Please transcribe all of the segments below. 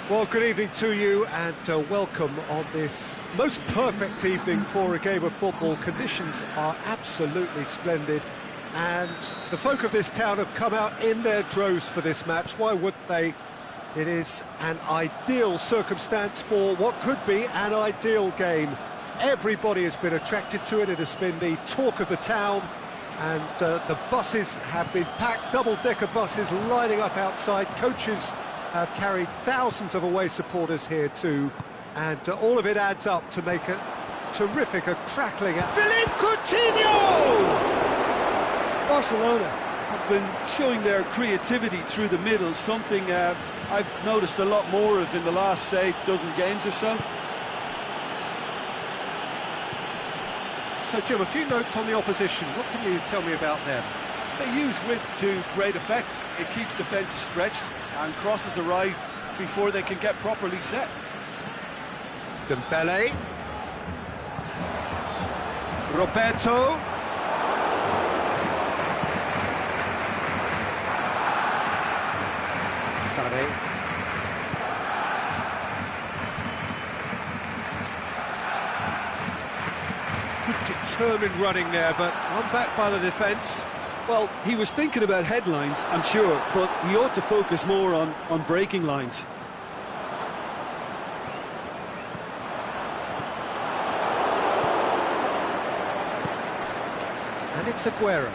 Well, good evening to you and welcome on this most perfect evening for a game of football. Conditions are absolutely splendid and the folk of this town have come out in their droves for this match. Why wouldn't they? It is an ideal circumstance for what could be an ideal game. Everybody has been attracted to it. It has been the talk of the town and the buses have been packed, double-decker buses lining up outside. Coaches have carried thousands of away supporters here too, and all of it adds up to make a terrific, a crackling. Philippe Coutinho! Barcelona have been showing their creativity through the middle, something I've noticed a lot more of in the last, say, dozen games or so. So, Jim, a few notes on the opposition. What can you tell me about them? They use width to great effect. It keeps defences stretched and crosses arrive before they can get properly set. Dembele. Roberto. Sané. Good determined running there, but one back by the defence. Well, he was thinking about headlines, I'm sure, but he ought to focus more on breaking lines. And it's Aguero.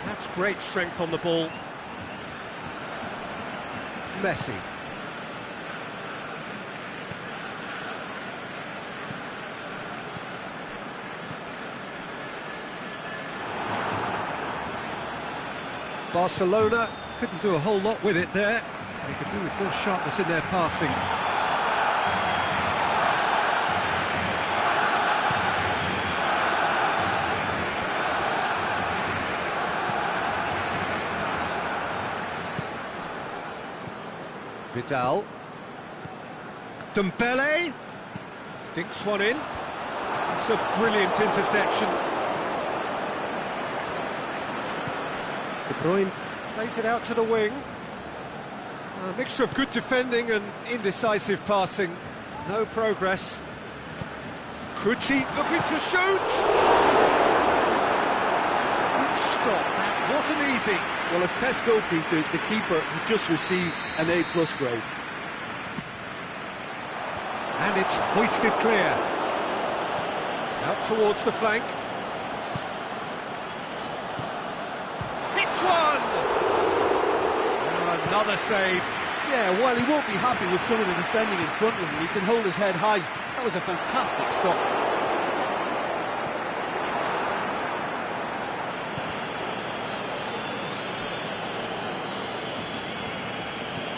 That's great strength on the ball. Messi. Barcelona couldn't do a whole lot with it there. They could do with more sharpness in their passing. Vidal. Dembele. Dinks one in. It's a brilliant interception. De Bruyne plays it out to the wing. A mixture of good defending and indecisive passing. No progress. Kuti looking to shoot! Good stop, that wasn't easy. Well, as Tesco, Peter, the keeper has just received an A+ grade. And it's hoisted clear. Out towards the flank. Another save. Yeah, while he won't be happy with some of the defending in front of him, he can hold his head high. That was a fantastic stop.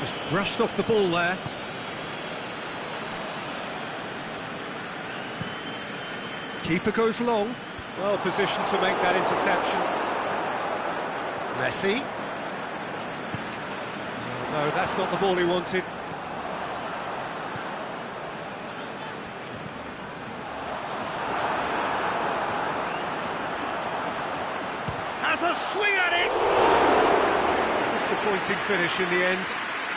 Just brushed off the ball there. Keeper goes long. Well positioned to make that interception. Messi. No, that's not the ball he wanted. Has a swing at it! Disappointing finish in the end.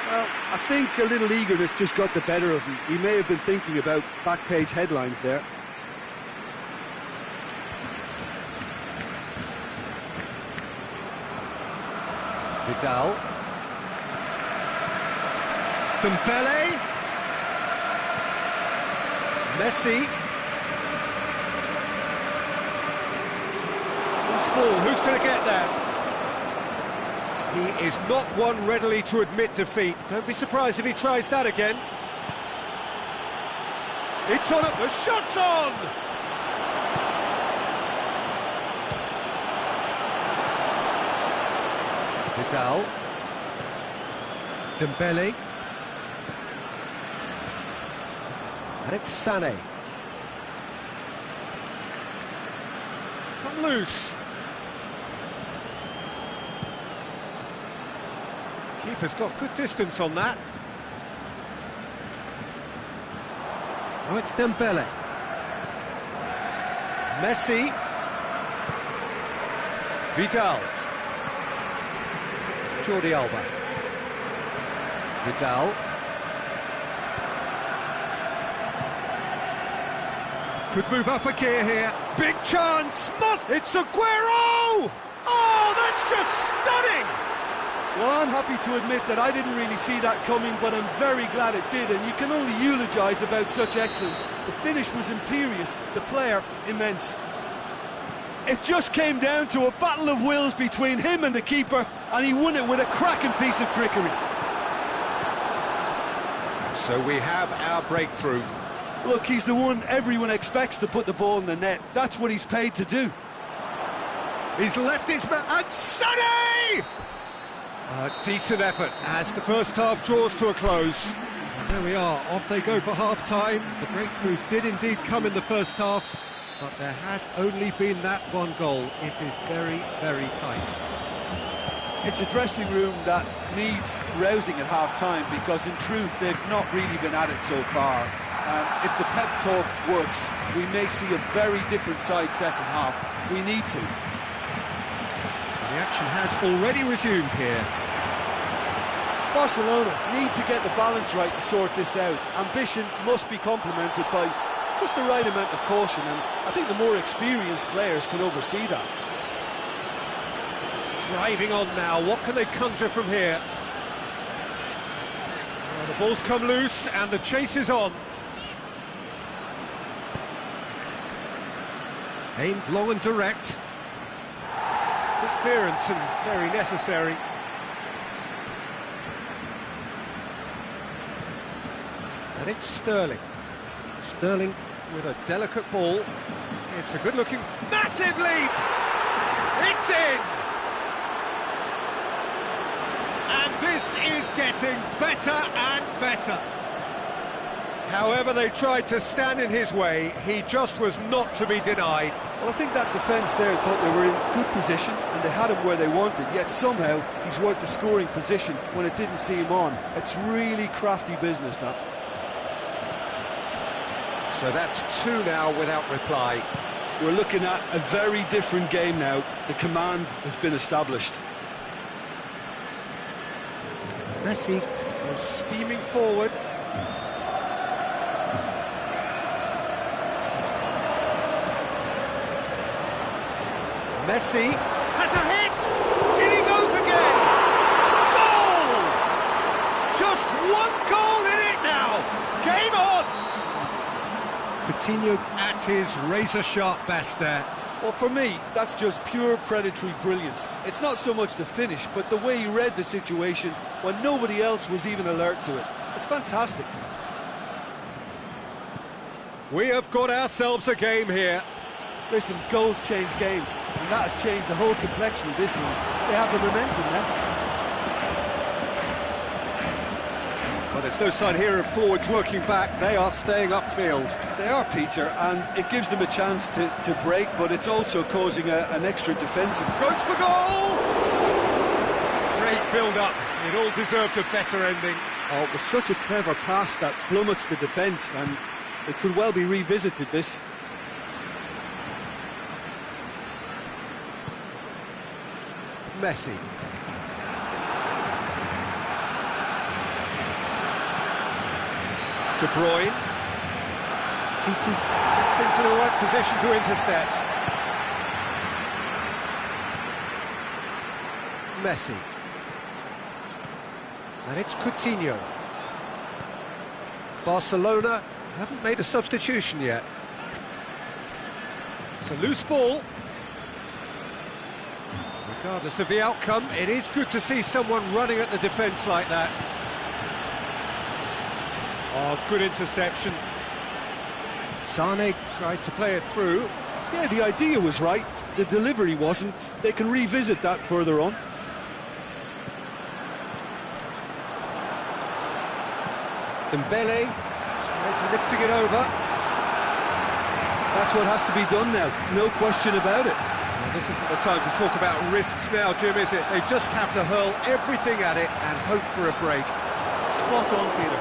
Well, I think a little eagerness just got the better of him. He may have been thinking about back-page headlines there. Vidal. Dembele. Messi. Who's ball? Who's going to get there? He is not one readily to admit defeat. Don't be surprised if he tries that again. It's on it. The shot's on! Vidal. Dembele. And it's Sané. It's come loose. Keeper's got good distance on that. Oh, it's Dembele. Messi. Vidal. Jordi Alba. Vidal. Could move up a gear here. Big chance. It's Aguero! Oh, that's just stunning! Well, I'm happy to admit that I didn't really see that coming, but I'm very glad it did, and you can only eulogise about such excellence. The finish was imperious, the player immense. It just came down to a battle of wills between him and the keeper, and he won it with a cracking piece of trickery. So we have our breakthrough. Look, he's the one everyone expects to put the ball in the net. That's what he's paid to do. He's left his man, and Sonny! A decent effort as the first half draws to a close. And there we are, off they go for half-time. The breakthrough did indeed come in the first half, but there has only been that one goal. It is very, very tight. It's a dressing room that needs rousing at half-time, because in truth they've not really been at it so far. If the pep talk works, we may see a very different side second half. We need to. The action has already resumed here. Barcelona need to get the balance right to sort this out. Ambition must be complemented by just the right amount of caution, and I think the more experienced players can oversee that. Driving on now, what can they conjure from here? Well, the ball's come loose and the chase is on. Aimed long and direct. Good clearance and very necessary. And it's Sterling. Sterling with a delicate ball. It's a good-looking... Massive leap! It's in! And this is getting better and better. However they tried to stand in his way, he just was not to be denied. Well, I think that defence there thought they were in good position and they had him where they wanted, yet somehow he's worked the scoring position when it didn't see him on. It's really crafty business, that. So that's two now without reply. We're looking at a very different game now. The command has been established. Messi was steaming forward. Messi has a hit! In he goes again! Goal! Just one goal in it now! Game on! Coutinho at his razor-sharp best there. Well, for me, that's just pure predatory brilliance. It's not so much the finish, but the way he read the situation when nobody else was even alert to it. It's fantastic. We have got ourselves a game here. Listen, goals change games, and that has changed the whole complexion of this one. They have the momentum now. Well, there's no sign here of forwards working back. They are staying upfield. They are, Peter, and it gives them a chance to break, but it's also causing an extra defensive. Goes for goal! Great build-up. It all deserved a better ending. Oh, it was such a clever pass that flummoxed the defence, and it could well be revisited, this. Messi. De Bruyne. Titi gets into the right position to intercept. Messi. And it's Coutinho. Barcelona haven't made a substitution yet. It's a loose ball. Regardless of the outcome, it is good to see someone running at the defence like that. Oh, good interception. Sane tried to play it through. Yeah, the idea was right. The delivery wasn't. They can revisit that further on. Dembele tries lifting it over. That's what has to be done now, no question about it. Well, this isn't the time to talk about risks now, Jim, is it? They just have to hurl everything at it and hope for a break. Spot on, Peter.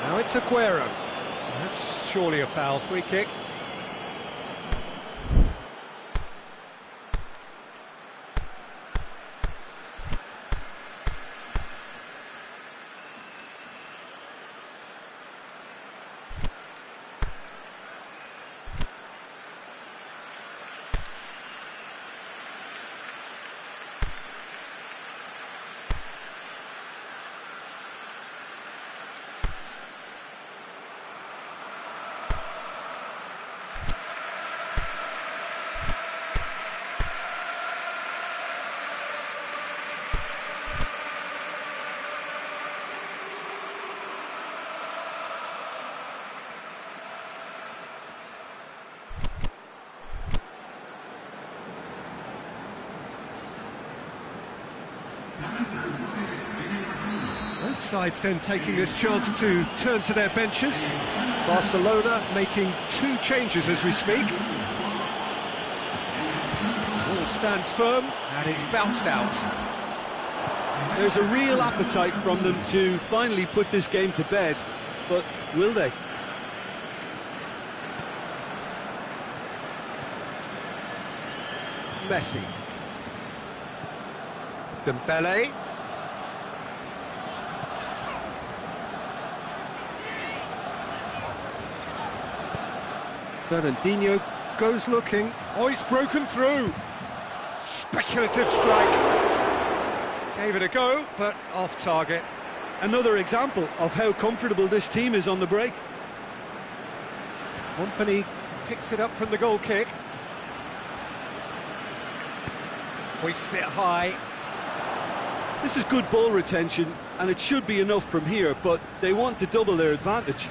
Now it's Aguero. That's surely a foul. Free kick. sides then taking this chance to turn to their benches. Barcelona making 2 changes as we speak. Ball stands firm and it's bounced out. There's a real appetite from them to finally put this game to bed, but will they? Messi. Dembele. Fernandinho goes looking. Oh, he's broken through. Speculative strike. Gave it a go, but off target. Another example of how comfortable this team is on the break. Company picks it up from the goal kick. Hoists it high. This is good ball retention, and it should be enough from here, but they want to double their advantage.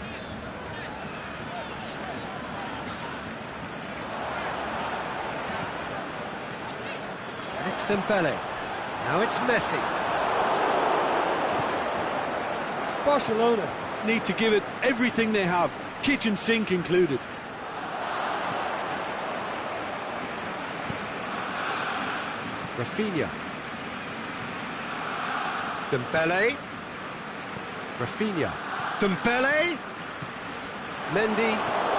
And it's Dembele. Now it's Messi. Barcelona need to give it everything they have, kitchen sink included. Rafinha. Dembele. Rafinha. Dembele. Mendy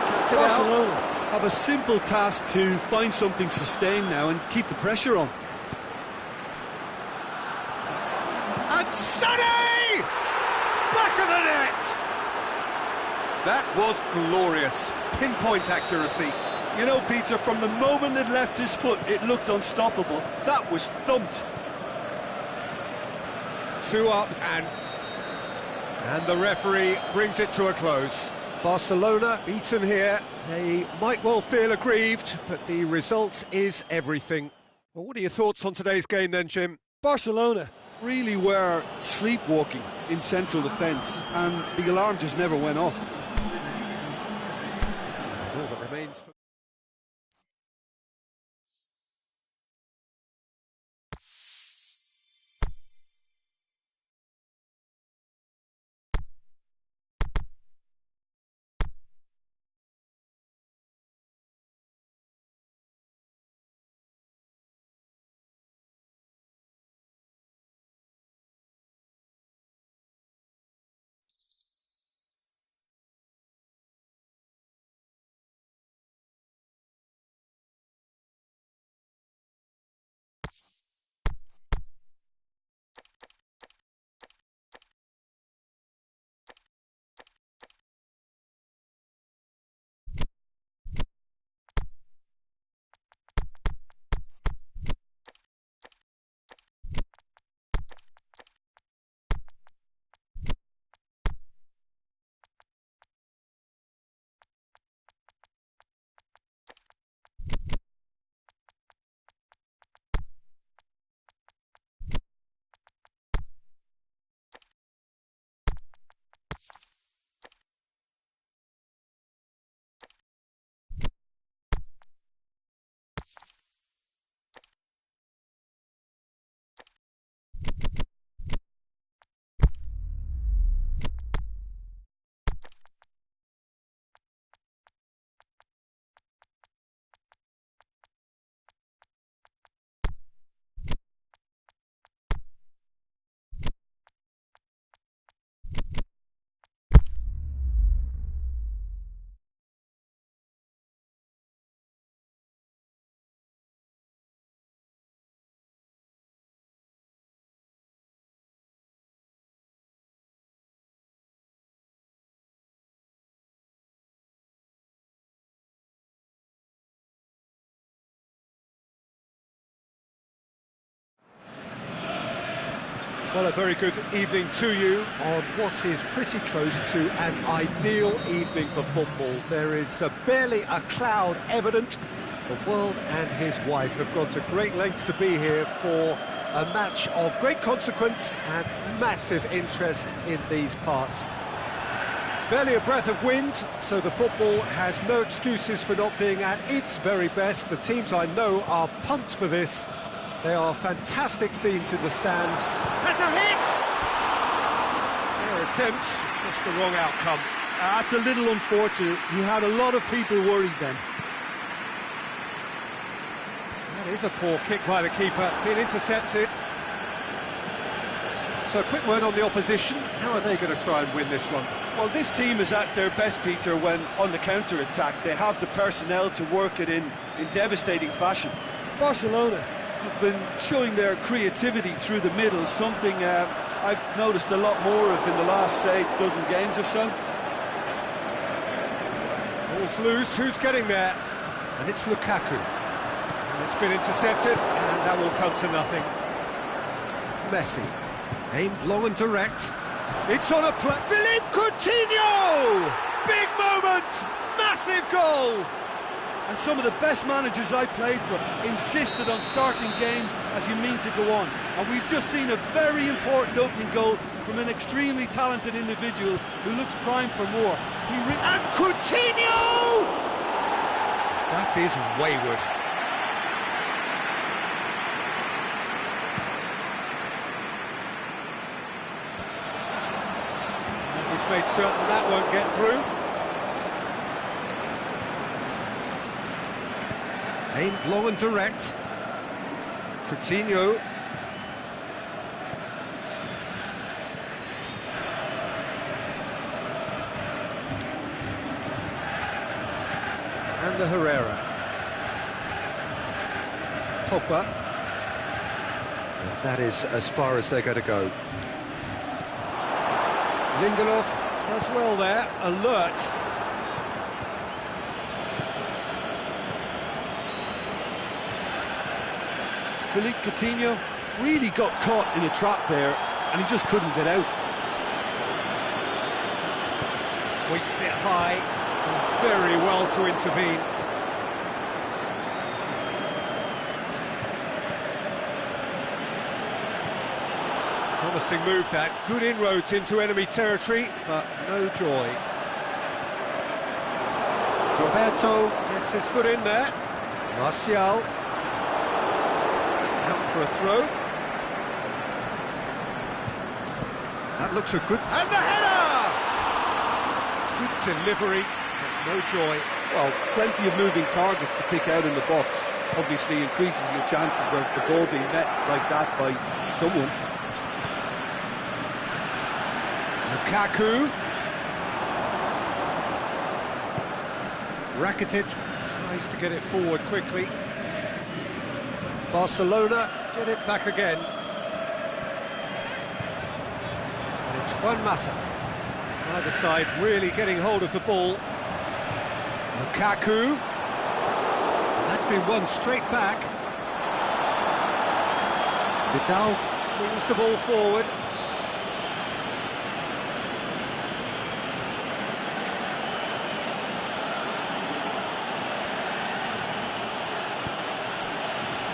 cuts it Barcelona out. have a simple task to find something sustained now and keep the pressure on. And Sonny! Back of the net! That was glorious. Pinpoint accuracy. You know, Peter, from the moment it left his foot, it looked unstoppable. That was thumped. 2 up and the referee brings it to a close. Barcelona beaten here. They might well feel aggrieved, but the result is everything. Well, what are your thoughts on today's game then, Jim? Barcelona really were sleepwalking in central defence, and the alarm just never went off. All that remains for Well, a very good evening to you on what is pretty close to an ideal evening for football. There is barely a cloud evident. The world and his wife have gone to great lengths to be here for a match of great consequence and massive interest in these parts. Barely a breath of wind, so the football has no excuses for not being at its very best. The teams I know are pumped for this. They are fantastic scenes in the stands. Has a hit! attempt, just the wrong outcome. That's a little unfortunate. He had a lot of people worried then. That is a poor kick by the keeper, being intercepted. So a quick word on the opposition. How are they going to try and win this one? Well, this team is at their best, Peter, when on the counter-attack. They have the personnel to work it in devastating fashion. Barcelona have been showing their creativity through the middle, something I've noticed a lot more of in the last, say, dozen games or so. Ball's loose, who's getting there? And it's Lukaku. And it's been intercepted, and that will come to nothing. Messi, aimed long and direct. It's on a play. Philippe Coutinho! Big moment! Massive goal! And some of the best managers I played for insisted on starting games as you mean to go on. And we've just seen a very important opening goal from an extremely talented individual who looks primed for more. And Coutinho! That is wayward. And he's made certain that won't get through. Aimed long and direct. Coutinho. And the Herrera. Pogba. And that is as far as they're going to go. Lindelof does well there, alert. Philippe Coutinho really got caught in a trap there, and he just couldn't get out. Hoists it high, done very well to intervene. Promising move that, good inroads into enemy territory, but no joy. Roberto gets his foot in there. Martial. Out for a throw. That looks a good... And the header! Good delivery, but no joy. Well, plenty of moving targets to pick out in the box. Obviously increases your chances of the ball being met like that by someone. Lukaku. Rakitic tries to get it forward quickly. Barcelona get it back again. And it's Juan Mata. Either side really getting hold of the ball. Lukaku. And that's been won straight back. Vidal brings the ball forward.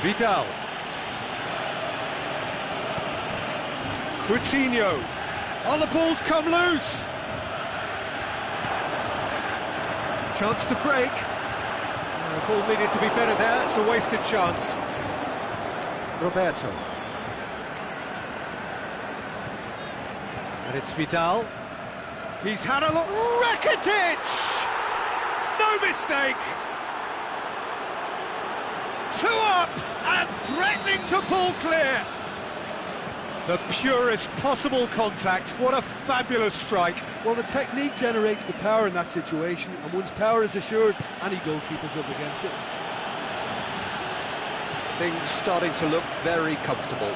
Vidal. Coutinho. Oh, the ball's come loose. Chance to break. The ball needed to be better there. It's a wasted chance. Roberto. And it's Vidal. He's had a look. Rakitic! No mistake! 2 up and threatening to pull clear. The purest possible contact. What a fabulous strike. Well, the technique generates the power in that situation, and once power is assured, any goalkeeper's up against it. Things starting to look very comfortable.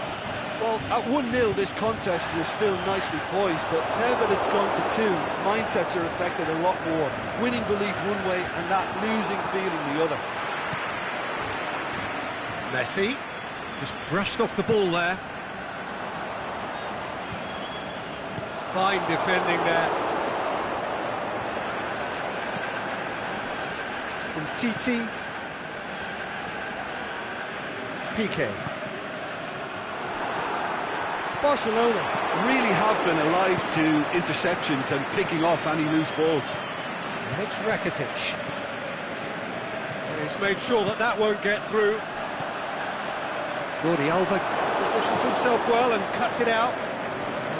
Well, at 1-0 this contest was still nicely poised, but now that it's gone to 2, mindsets are affected a lot more. Winning belief one way and that losing feeling the other. Messi just brushed off the ball there. Fine defending there. From Titi. PK. Barcelona really have been alive to interceptions and picking off any loose balls. And it's Rakitic. And he's made sure that that won't get through. Jordi Alba positions himself well and cuts it out.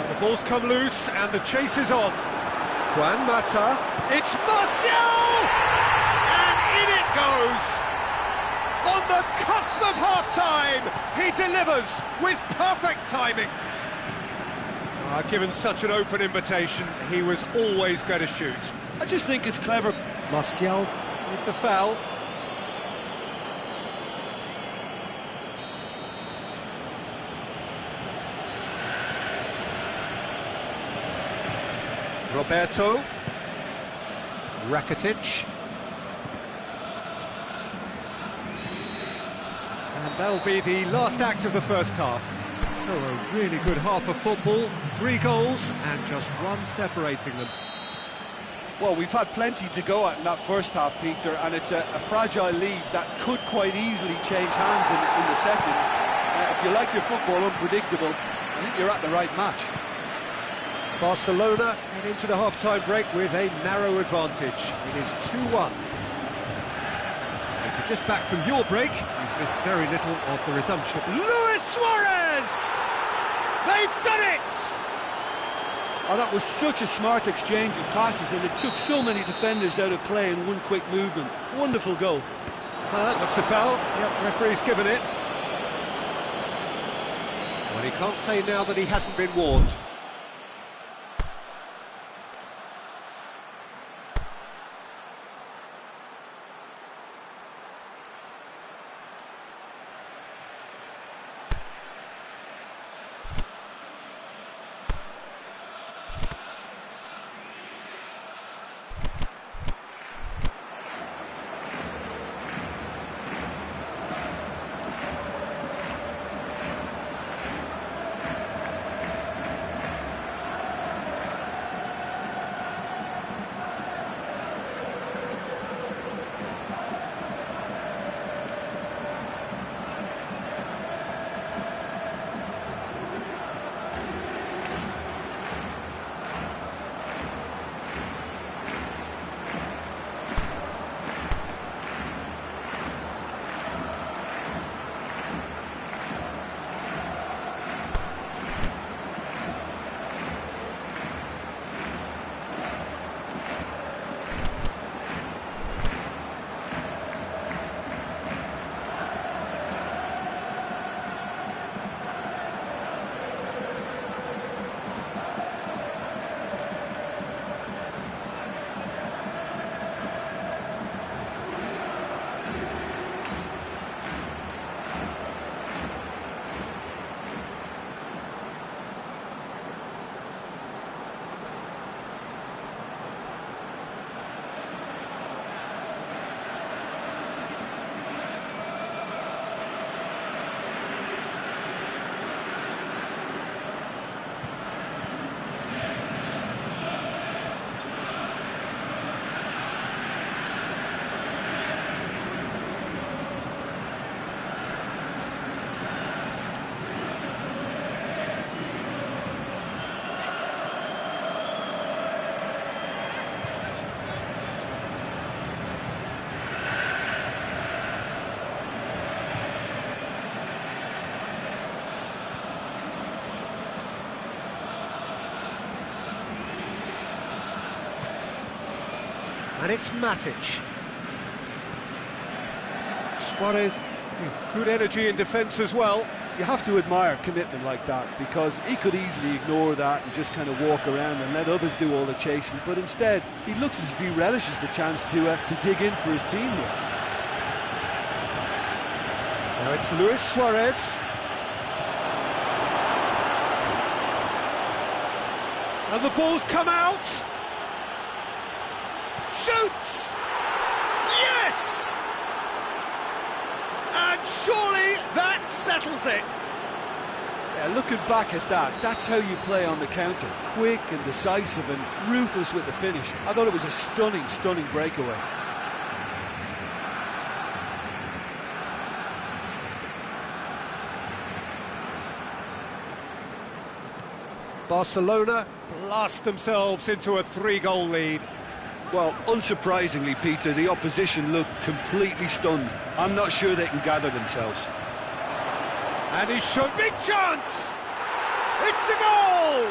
The ball's come loose and the chase is on. Juan Mata, it's Martial! And in it goes! On the cusp of half-time, he delivers with perfect timing. Given such an open invitation, he was always going to shoot. I just think it's clever. Martial with the foul. Roberto. Rakitic. And that'll be the last act of the first half. So a really good half of football, 3 goals and just one separating them. Well, we've had plenty to go at in that first half, Peter, and it's a fragile lead that could quite easily change hands in the second. If you like your football unpredictable, I think you're at the right match. Barcelona head into the half-time break with a narrow advantage. It is 2-1. If you're just back from your break, you've missed very little of the resumption. Luis Suarez! They've done it! Oh, that was such a smart exchange of passes, and it took so many defenders out of play in one quick movement. Wonderful goal. That looks a foul. Yep, referee's given it. Well, he can't say now that he hasn't been warned. And it's Matic. Suarez with good energy in defence as well. You have to admire commitment like that, because he could easily ignore that and just kind of walk around and let others do all the chasing, but instead he looks as if he relishes the chance to dig in for his team here. Now it's Luis Suarez. And the ball's come out. Shoots! Yes! And surely that settles it. Yeah, looking back at that, that's how you play on the counter. Quick and decisive and ruthless with the finish. I thought it was a stunning, stunning breakaway. Barcelona blast themselves into a 3-goal lead. Well, unsurprisingly, Peter, the opposition look completely stunned. I'm not sure they can gather themselves. And he's shot. Big chance! It's a goal!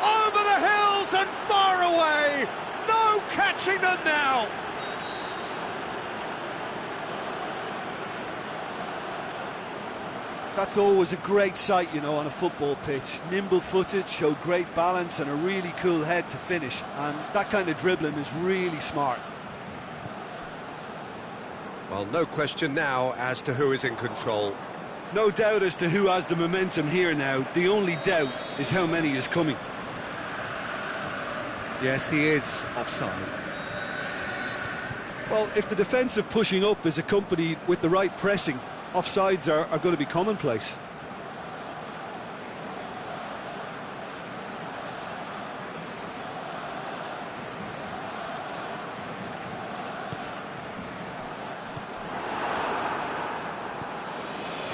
over the hills and far away. No catching them now. That's always a great sight, you know, on a football pitch. Nimble-footed, showed great balance and a really cool head to finish. And that kind of dribbling is really smart. Well, no question now as to who is in control. No doubt as to who has the momentum here now. The only doubt is how many is coming. Yes, he is offside. Well, if the defensive pushing up is accompanied with the right pressing, offsides are going to be commonplace.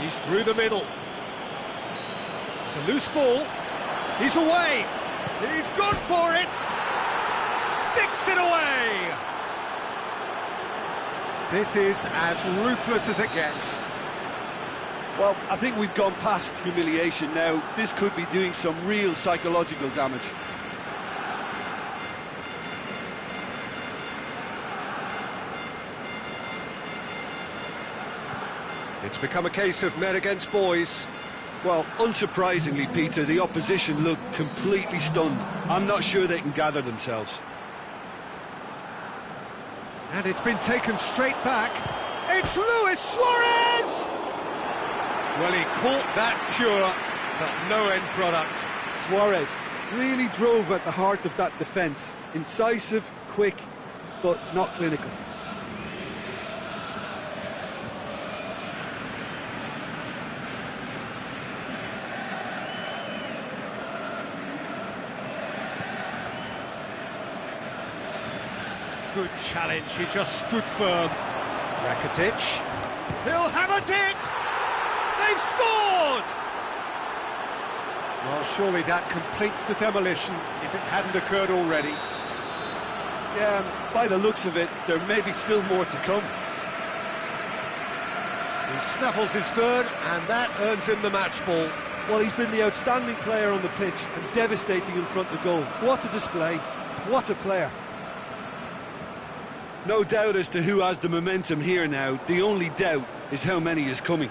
He's through the middle. It's a loose ball. He's away. He's gone for it. Sticks it away. This is as ruthless as it gets. Well, I think we've gone past humiliation now. This could be doing some real psychological damage. It's become a case of men against boys. Well, unsurprisingly, Peter, the opposition look completely stunned. I'm not sure they can gather themselves. And it's been taken straight back. It's Luis Suarez! Well, he caught that pure, but no end product. Suarez really drove at the heart of that defence. Incisive, quick, but not clinical. Good challenge, he just stood firm. Rakitic. He'll have a dip! They've scored! Well, surely that completes the demolition if it hadn't occurred already. Yeah, by the looks of it, there may be still more to come. He snaffles his third, and that earns him the match ball. Well, he's been the outstanding player on the pitch and devastating in front of goal. What a display, what a player. No doubt as to who has the momentum here now. The only doubt is how many is coming.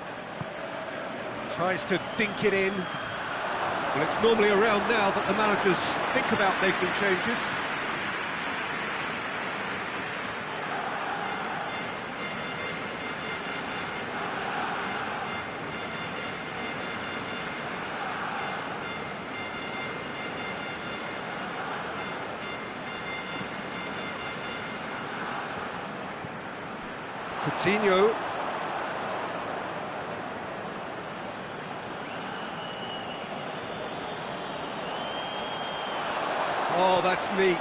Tries to dink it in. Well, it's normally around now that the managers think about making changes. Coutinho. Oh, that's neat.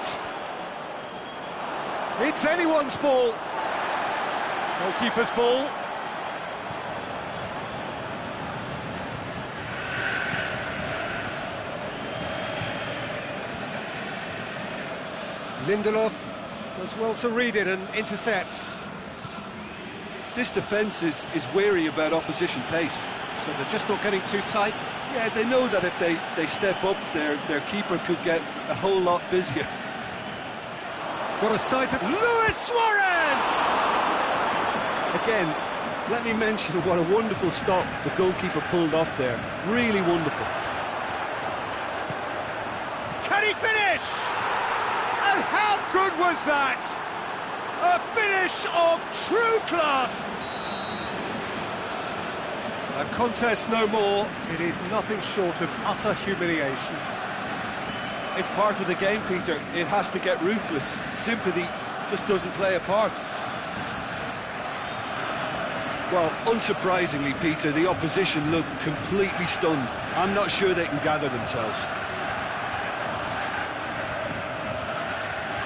It's anyone's ball. Goalkeeper's ball. Lindelof does well to read it and intercepts. This defence is wary about opposition pace. So they're just not getting too tight. Yeah, they know that if they step up, their keeper could get a whole lot busier. What a sight of Luis Suarez! Again, let me mention what a wonderful stop the goalkeeper pulled off there. Really wonderful. Can he finish? And how good was that? A finish of true class. A contest no more. It is nothing short of utter humiliation. It's part of the game, Peter. It has to get ruthless. Sympathy just doesn't play a part. Well, unsurprisingly, Peter, the opposition look completely stunned. I'm not sure they can gather themselves.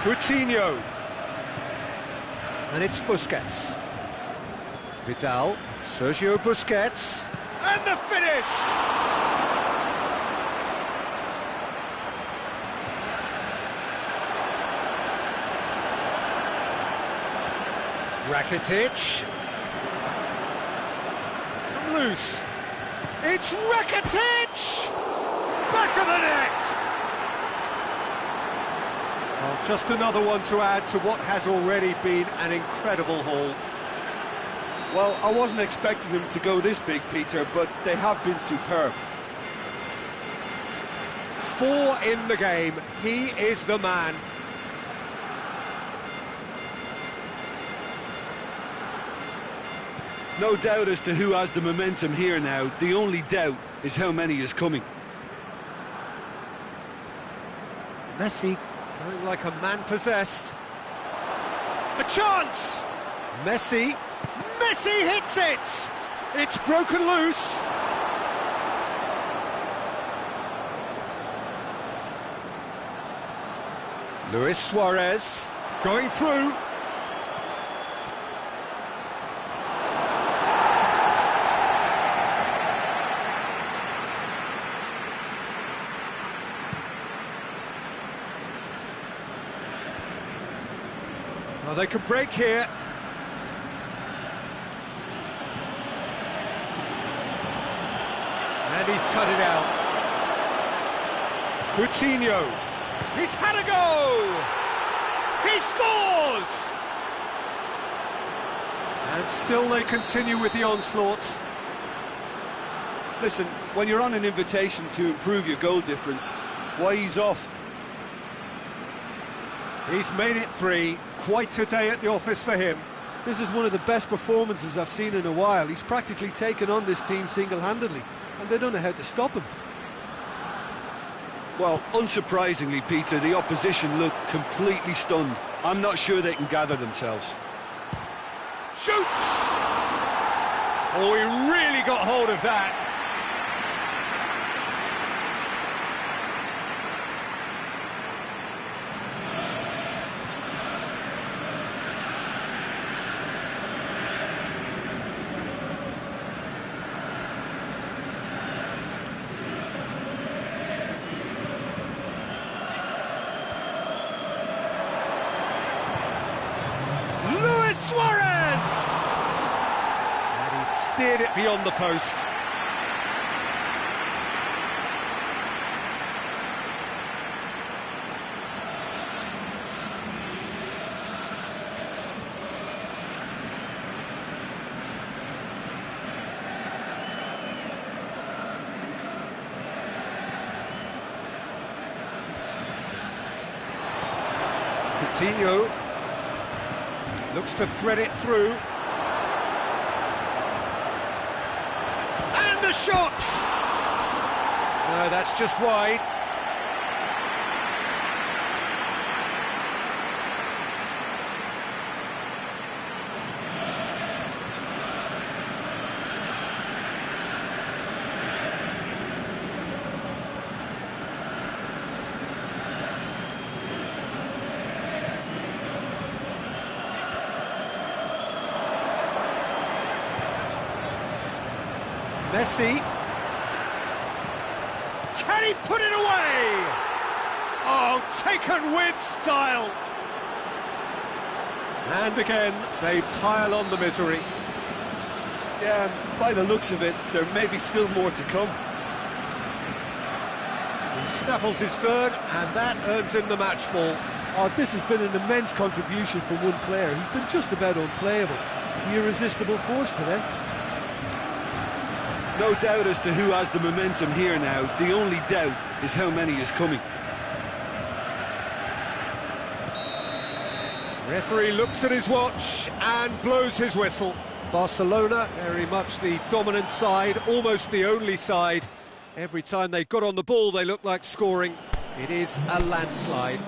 Coutinho. And it's Busquets. Vidal, Sergio Busquets. And the finish! Rakitic. It's come loose. It's Rakitic! Back of the net! Well, just another one to add to what has already been an incredible haul. Well, I wasn't expecting them to go this big, Peter, but they have been superb. 4 in the game. He is the man. No doubt as to who has the momentum here now. The only doubt is how many is coming. Messi going like a man possessed. A chance! Messi hits it! It's broken loose. Luis Suarez going through. Well, they could break here. And he's cut it out. Coutinho. He's had a go! He scores! And still they continue with the onslaught. Listen, when you're on an invitation to improve your goal difference, why ease off? He's made it 3. Quite a day at the office for him. This is one of the best performances I've seen in a while. He's practically taken on this team single-handedly, and they don't know how to stop him. Well, unsurprisingly, Peter, the opposition look completely stunned. I'm not sure they can gather themselves. Shoots! Oh, he really got hold of that. Suarez! And he steered it beyond the post. Coutinho looks to thread it through. And the shot! No, that's just wide. Messi. Can he put it away? Oh, taken with style. And again, they pile on the misery. Yeah, by the looks of it, there may be still more to come. He snaffles his third, and that earns him the match ball. Oh, this has been an immense contribution from one player. He's been just about unplayable. The irresistible force today. No doubt as to who has the momentum here now. The only doubt is how many is coming. Referee looks at his watch and blows his whistle. Barcelona, very much the dominant side, almost the only side. Every time they got on the ball, they looked like scoring. It is a landslide.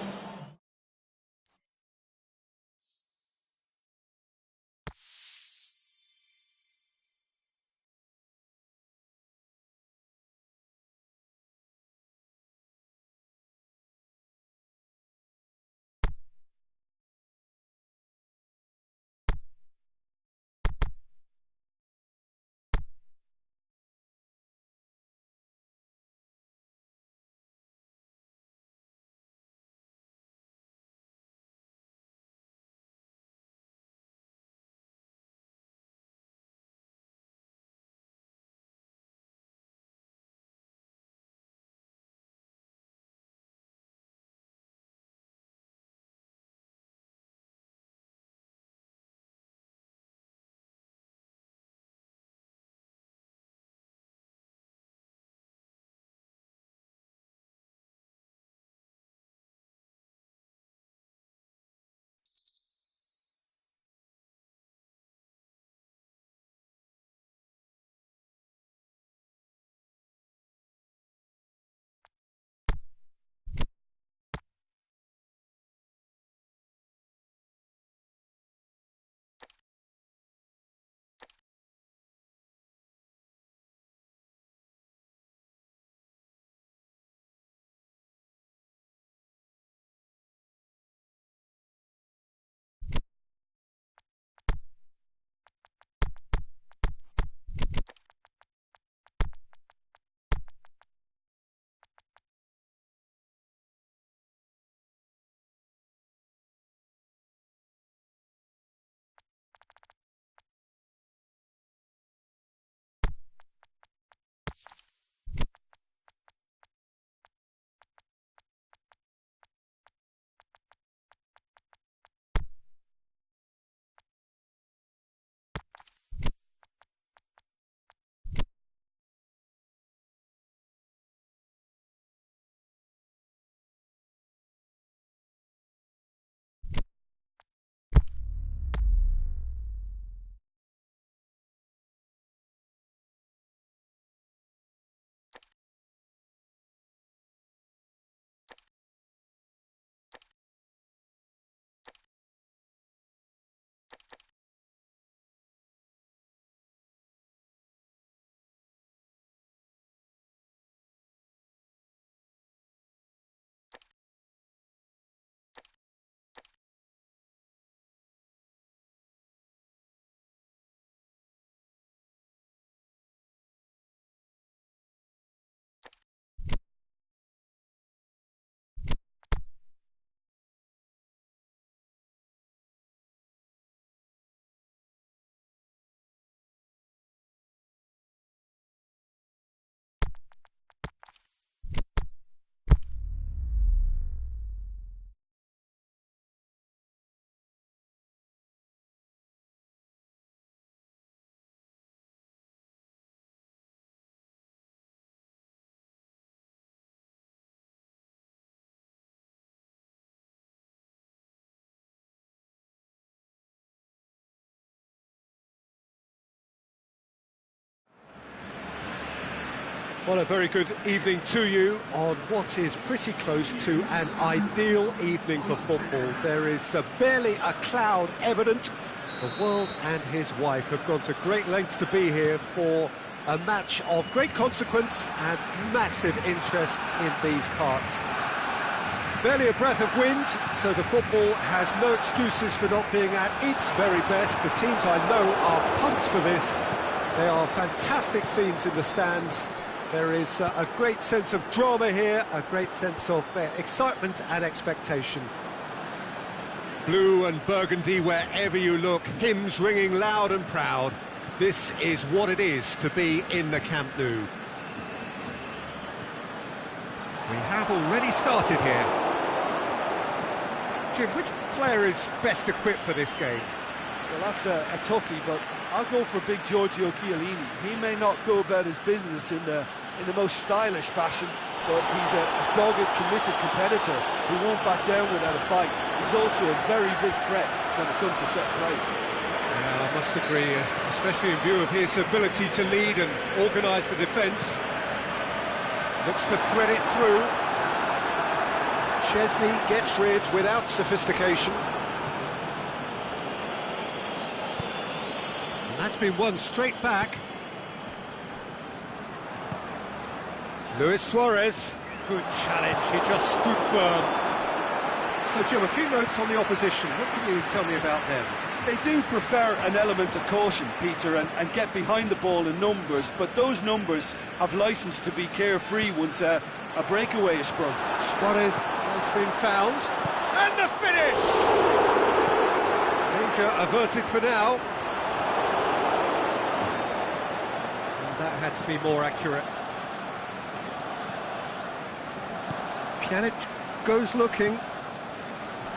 Well, a very good evening to you on what is pretty close to an ideal evening for football. There is barely a cloud evident. The world and his wife have gone to great lengths to be here for a match of great consequence and massive interest in these parts. Barely a breath of wind, so the football has no excuses for not being at its very best. The teams I know are pumped for this. They are fantastic scenes in the stands. There is a great sense of drama here, a great sense of excitement and expectation. Blue and burgundy wherever you look, hymns ringing loud and proud. This is what it is to be in the Camp Nou. We have already started here. Jim, which player is best equipped for this game? Well, that's a toughie, but I'll go for big Giorgio Chiellini. He may not go about his business in the most stylish fashion, but he's a dogged, committed competitor who won't back down without a fight. He's also a very big threat when it comes to set plays. Yeah, I must agree, especially in view of his ability to lead and organise the defence. Looks to thread it through. Chesney gets rid without sophistication. And that's been won straight back. Luis Suarez, good challenge, he just stood firm. So Jim, a few notes on the opposition, what can you tell me about them? They do prefer an element of caution, Peter, and get behind the ball in numbers, but those numbers have licence to be carefree once a breakaway is sprung. Suarez has been found, and the finish! Danger averted for now. And that had to be more accurate. Pjanic goes looking.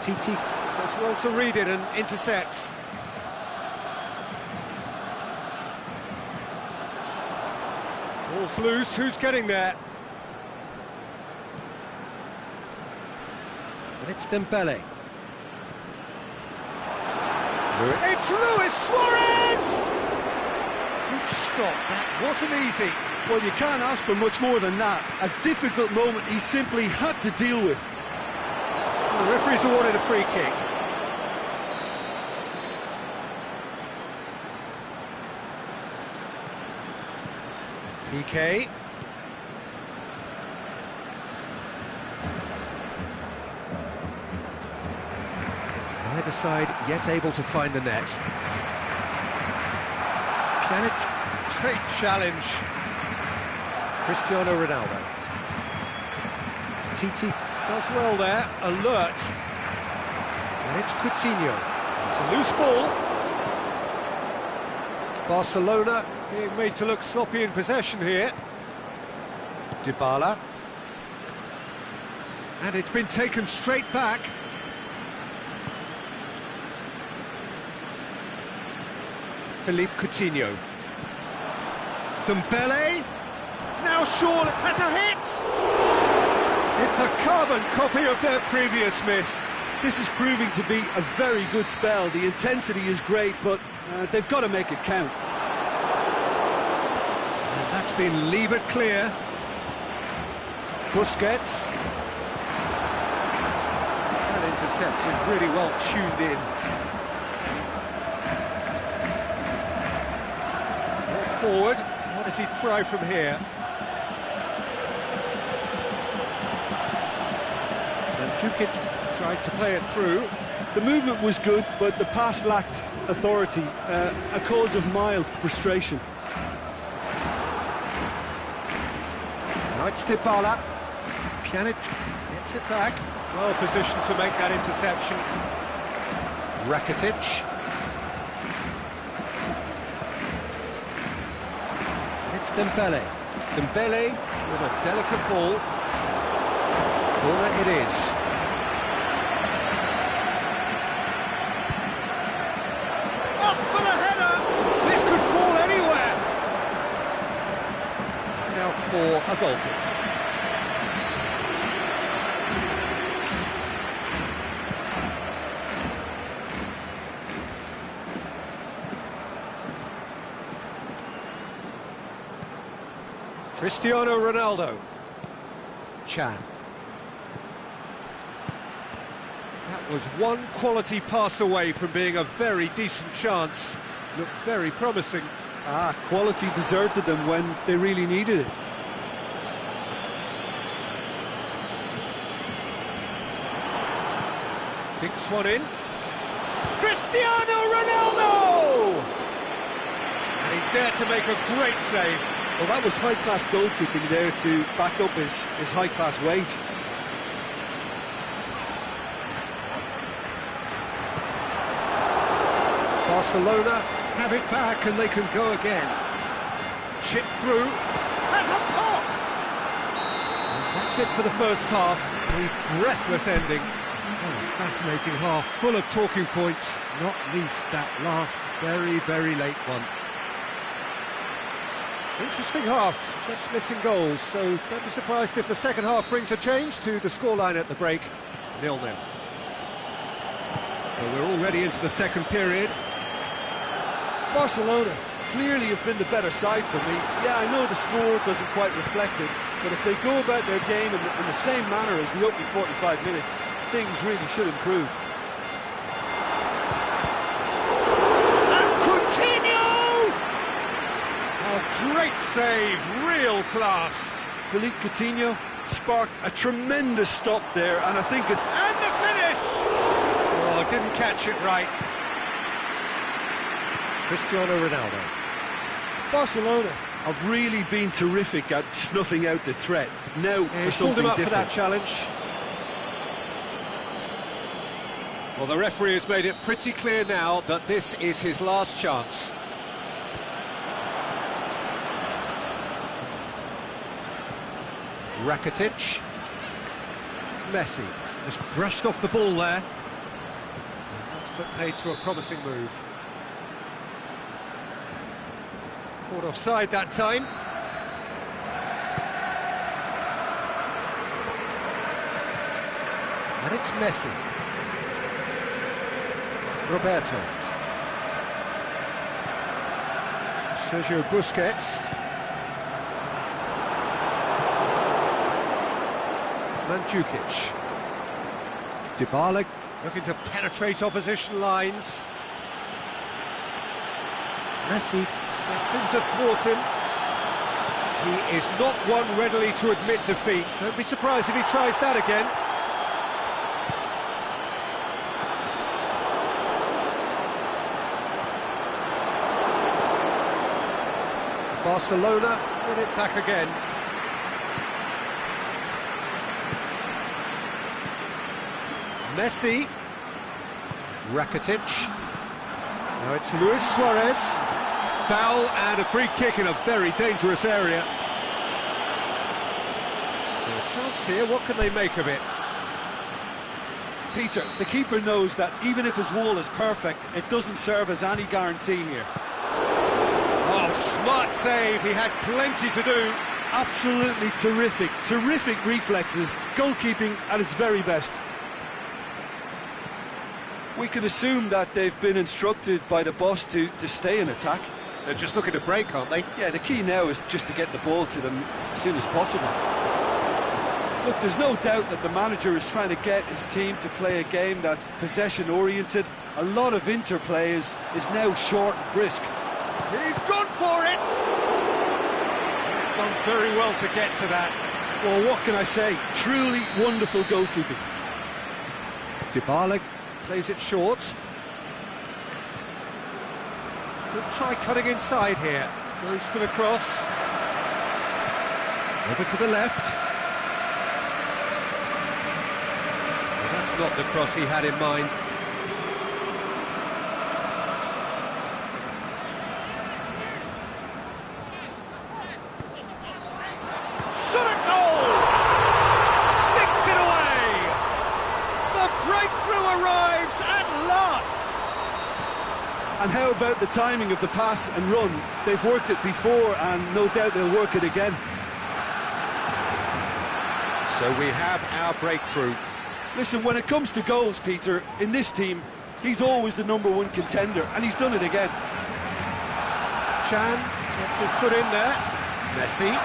Titi does well to read it and intercepts. Ball's loose, who's getting there? And it's Dembele. It's Luis Suarez! Good stop, that wasn't easy. Well, you can't ask for much more than that. A difficult moment he simply had to deal with. The referee's awarded a free kick. PK. Neither side yet able to find the net. Pjanic, great challenge. Cristiano Ronaldo. Titi does well there, alert. And it's Coutinho. It's a loose ball. Barcelona being made to look sloppy in possession here. Dybala. And it's been taken straight back. Philippe Coutinho. Dembele. Now Shaw has a hit! It's a carbon copy of their previous miss. This is proving to be a very good spell. The intensity is great, but they've got to make it count. And that's been levered clear. Busquets. That intercepted, really well tuned in. Ball forward. What does he try from here? Jukic tried to play it through. The movement was good, but the pass lacked authority, a cause of mild frustration. Now it's Dybala. Pjanic gets it back. Well positioned to make that interception. Rakitic. It's Dembele. Dembele with a delicate ball. Corner it is. Up for the header! This could fall anywhere! It's out for a goal kick. Cristiano Ronaldo. Chan. That was one quality pass away from being a very decent chance. Looked very promising. Quality deserted them when they really needed it. Dinks one in. Cristiano Ronaldo! And he's there to make a great save. Well, that was high-class goalkeeping there to back up his high-class wage. Barcelona have it back and they can go again. Chip through. Has a pop! And that's it for the first half. A breathless ending. Fascinating half, full of talking points, not least that last very, very late one. Interesting half, just missing goals, so don't be surprised if the second half brings a change to the scoreline at the break, 0-0. So we're already into the second period. Barcelona clearly have been the better side for me. Yeah, I know the score doesn't quite reflect it, but if they go about their game in the same manner as the opening 45 minutes, things really should improve. And Coutinho! A great save, real class. Philippe Coutinho sparked a tremendous stop there, and I think it's... And the finish! Oh, didn't catch it right. Cristiano Ronaldo. Barcelona have really been terrific at snuffing out the threat. Now for something pulled him up different. For that challenge. Well, the referee has made it pretty clear now that this is his last chance. Rakitic. Messi just brushed off the ball there. And that's put paid to a promising move. Caught offside that time. And it's Messi. Roberto. Sergio Busquets. Mandzukic. Dybala looking to penetrate opposition lines. Messi gets in to thwart him. He is not one readily to admit defeat. Don't be surprised if he tries that again. Barcelona get it back again. Messi. Rakitic. Now it's Luis Suarez. Foul and a free kick in a very dangerous area. So a chance here, what can they make of it? Peter, the keeper knows that even if his wall is perfect, it doesn't serve as any guarantee here. Oh, smart save, he had plenty to do. Absolutely terrific, terrific reflexes, goalkeeping at its very best. We can assume that they've been instructed by the boss to stay in attack. They're just looking to break, aren't they? Yeah, the key now is just to get the ball to them as soon as possible. Look, there's no doubt that the manager is trying to get his team to play a game that's possession-oriented. A lot of interplay is now short and brisk. He's gone for it! He's done very well to get to that. Well, what can I say? Truly wonderful goalkeeping. Dybala plays it short. Could try cutting inside here. Goes for the cross. Over to the left. Well, that's not the cross he had in mind. Shot at goal! Sticks it away! The breakthrough arrives at last! And how about the timing of the pass and run? They've worked it before and no doubt they'll work it again. So we have our breakthrough. Listen, when it comes to goals, Peter, in this team, he's always the #1 contender, and he's done it again. Chan gets his foot in there. Messi.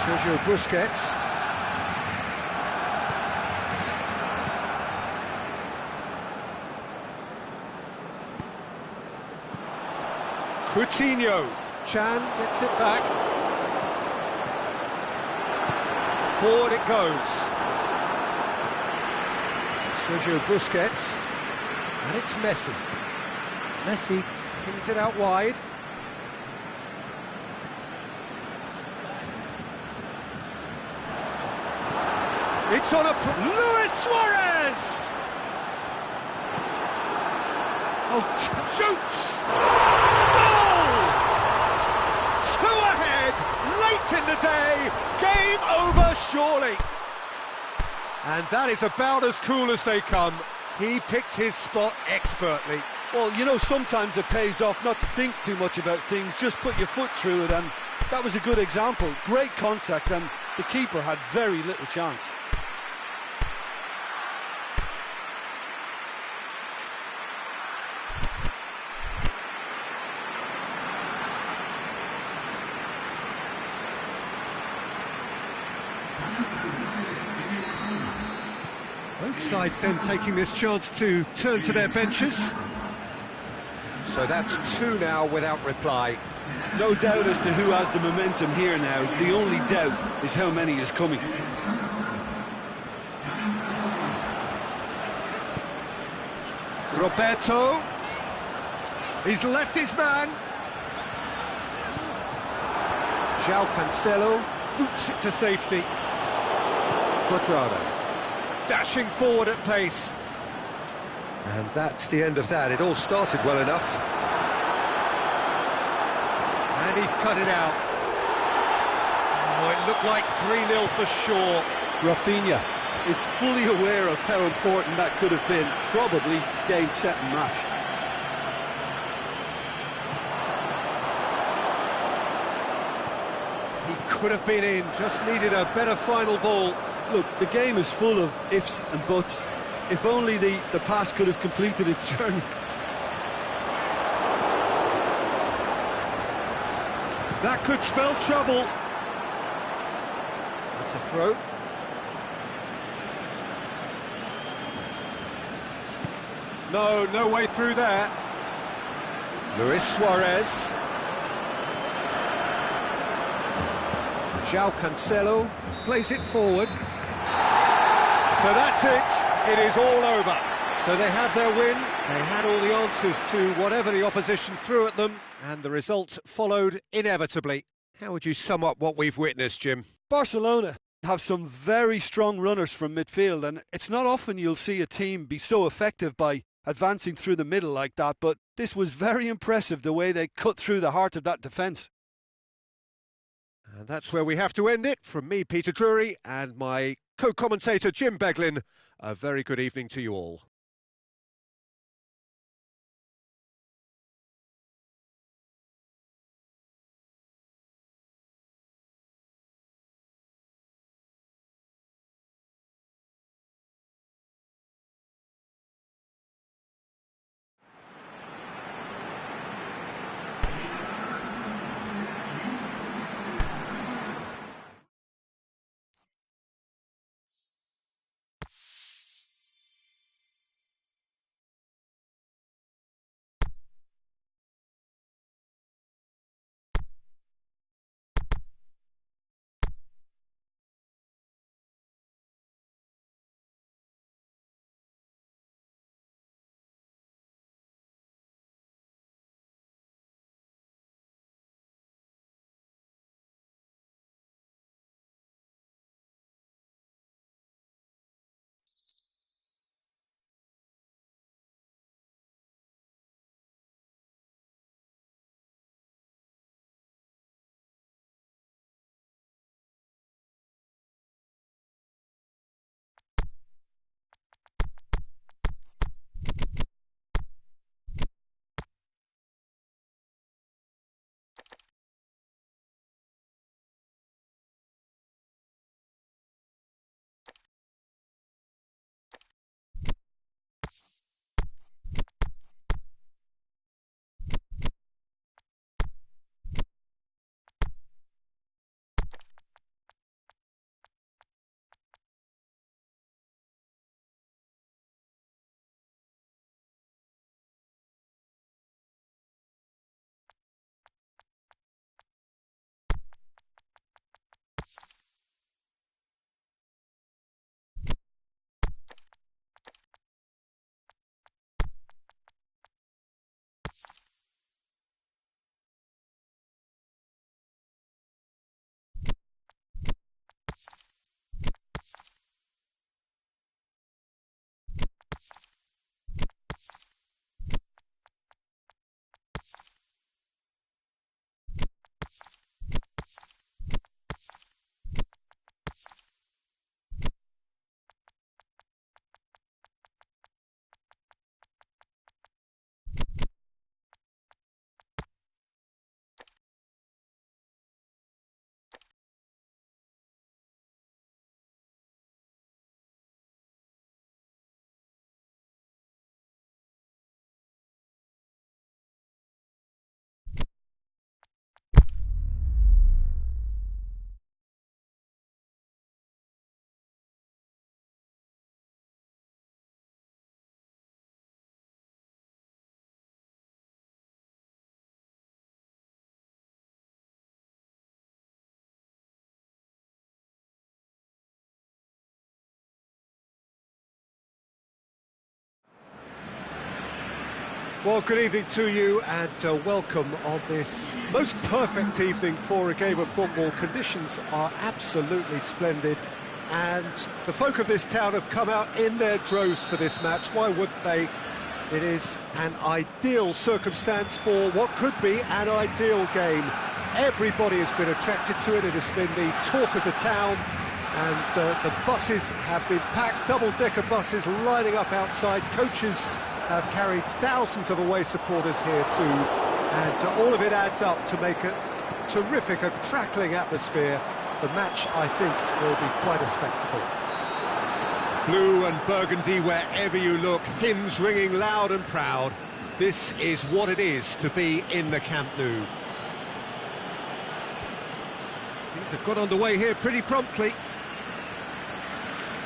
Sergio Busquets. Coutinho. Chan gets it back. Forward it goes. Sergio Busquets. And it's Messi. Messi pings it out wide. It's on a... Luis Suarez! Oh, shoots! Goal! 2 ahead, late in the day, game over surely. And that is about as cool as they come. He picked his spot expertly. Well, you know, sometimes it pays off not to think too much about things, just put your foot through it, and that was a good example. Great contact, and the keeper had very little chance. Both sides then taking this chance to turn to their benches. So that's 2 now without reply. No doubt as to who has the momentum here now. The only doubt is how many is coming. Roberto. He's left his man. João Cancelo boots it to safety. Quadrado. Dashing forward at pace. And that's the end of that. It all started well enough. And he's cut it out. Oh, it looked like 3-0 for sure. Rafinha is fully aware of how important that could have been. Probably game, set and match. He could have been in, just needed a better final ball. Look, the game is full of ifs and buts. If only the pass could have completed its journey. That could spell trouble. That's a throw. No way through there. Luis Suarez. João Cancelo plays it forward. So that's it. It is all over. So they have their win. They had all the answers to whatever the opposition threw at them, and the result followed inevitably. How would you sum up what we've witnessed, Jim? Barcelona have some very strong runners from midfield, and it's not often you'll see a team be so effective by advancing through the middle like that, but this was very impressive, the way they cut through the heart of that defence. And that's where we have to end it. From me, Peter Drury, and my co-commentator, Jim Beglin, a very good evening to you all. Well, good evening to you and welcome on this most perfect evening for a game of football. Conditions are absolutely splendid and the folk of this town have come out in their droves for this match. Why wouldn't they? It is an ideal circumstance for what could be an ideal game. Everybody has been attracted to it. It has been the talk of the town and the buses have been packed, double-decker buses lining up outside. Coaches have carried thousands of away supporters here too, and all of it adds up to make a terrific, a crackling atmosphere. The match, I think, will be quite a spectacle. Blue and burgundy wherever you look, hymns ringing loud and proud. This is what it is to be in the Camp Nou. Things have got underway here pretty promptly.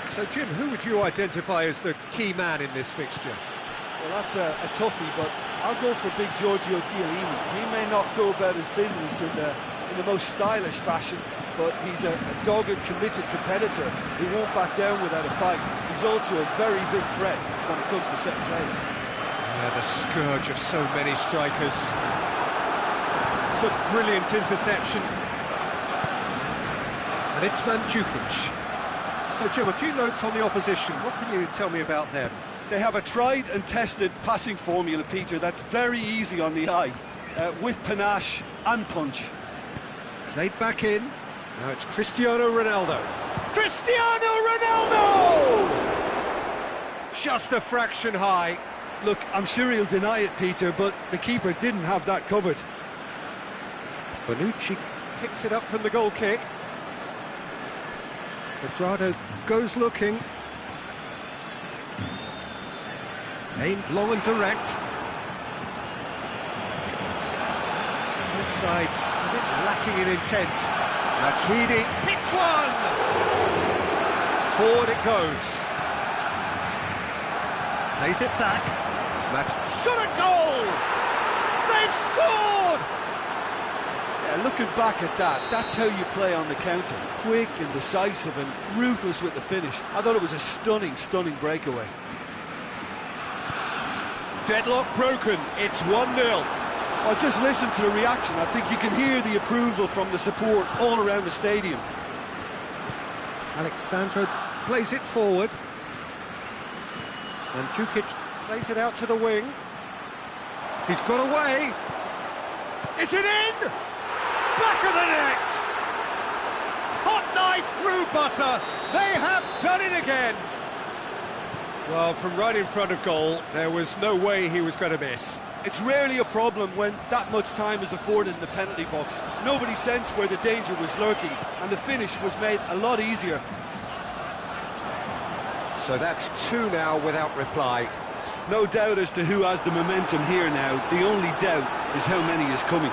So, Jim, who would you identify as the key man in this fixture? Well, that's a toughie, but I'll go for big Giorgio Chiellini. He may not go about his business in the most stylish fashion, but he's a dogged, committed competitor who won't back down without a fight. He's also a very big threat when it comes to set plays. Yeah, the scourge of so many strikers. It's a brilliant interception. And it's Mandzukic. So, Jim, a few notes on the opposition. What can you tell me about them? They have a tried and tested passing formula, Peter, that's very easy on the eye, with panache and punch. Played back in. Now it's Cristiano Ronaldo. Cristiano Ronaldo! Just a fraction high. Look, I'm sure he'll deny it, Peter, but the keeper didn't have that covered. Bonucci picks it up from the goal kick. Pedrado goes looking. Aimed long and direct. Both sides a bit lacking in intent. Matuidi hits one! Forward it goes. Plays it back. Shot a goal! They've scored! Yeah, looking back at that, that's how you play on the counter. Quick and decisive and ruthless with the finish. I thought it was a stunning, stunning breakaway. Deadlock broken, it's 1-0. Well, just listen to the reaction. I think you can hear the approval from the support all around the stadium. Alexandro plays it forward. And Mandzukic plays it out to the wing. He's got away. Is it in? Back of the net! Hot knife through butter. They have done it again. Well, from right in front of goal, there was no way he was going to miss. It's rarely a problem when that much time is afforded in the penalty box. Nobody sensed where the danger was lurking, and the finish was made a lot easier. So that's 2 now without reply. No doubt as to who has the momentum here now. The only doubt is how many is coming.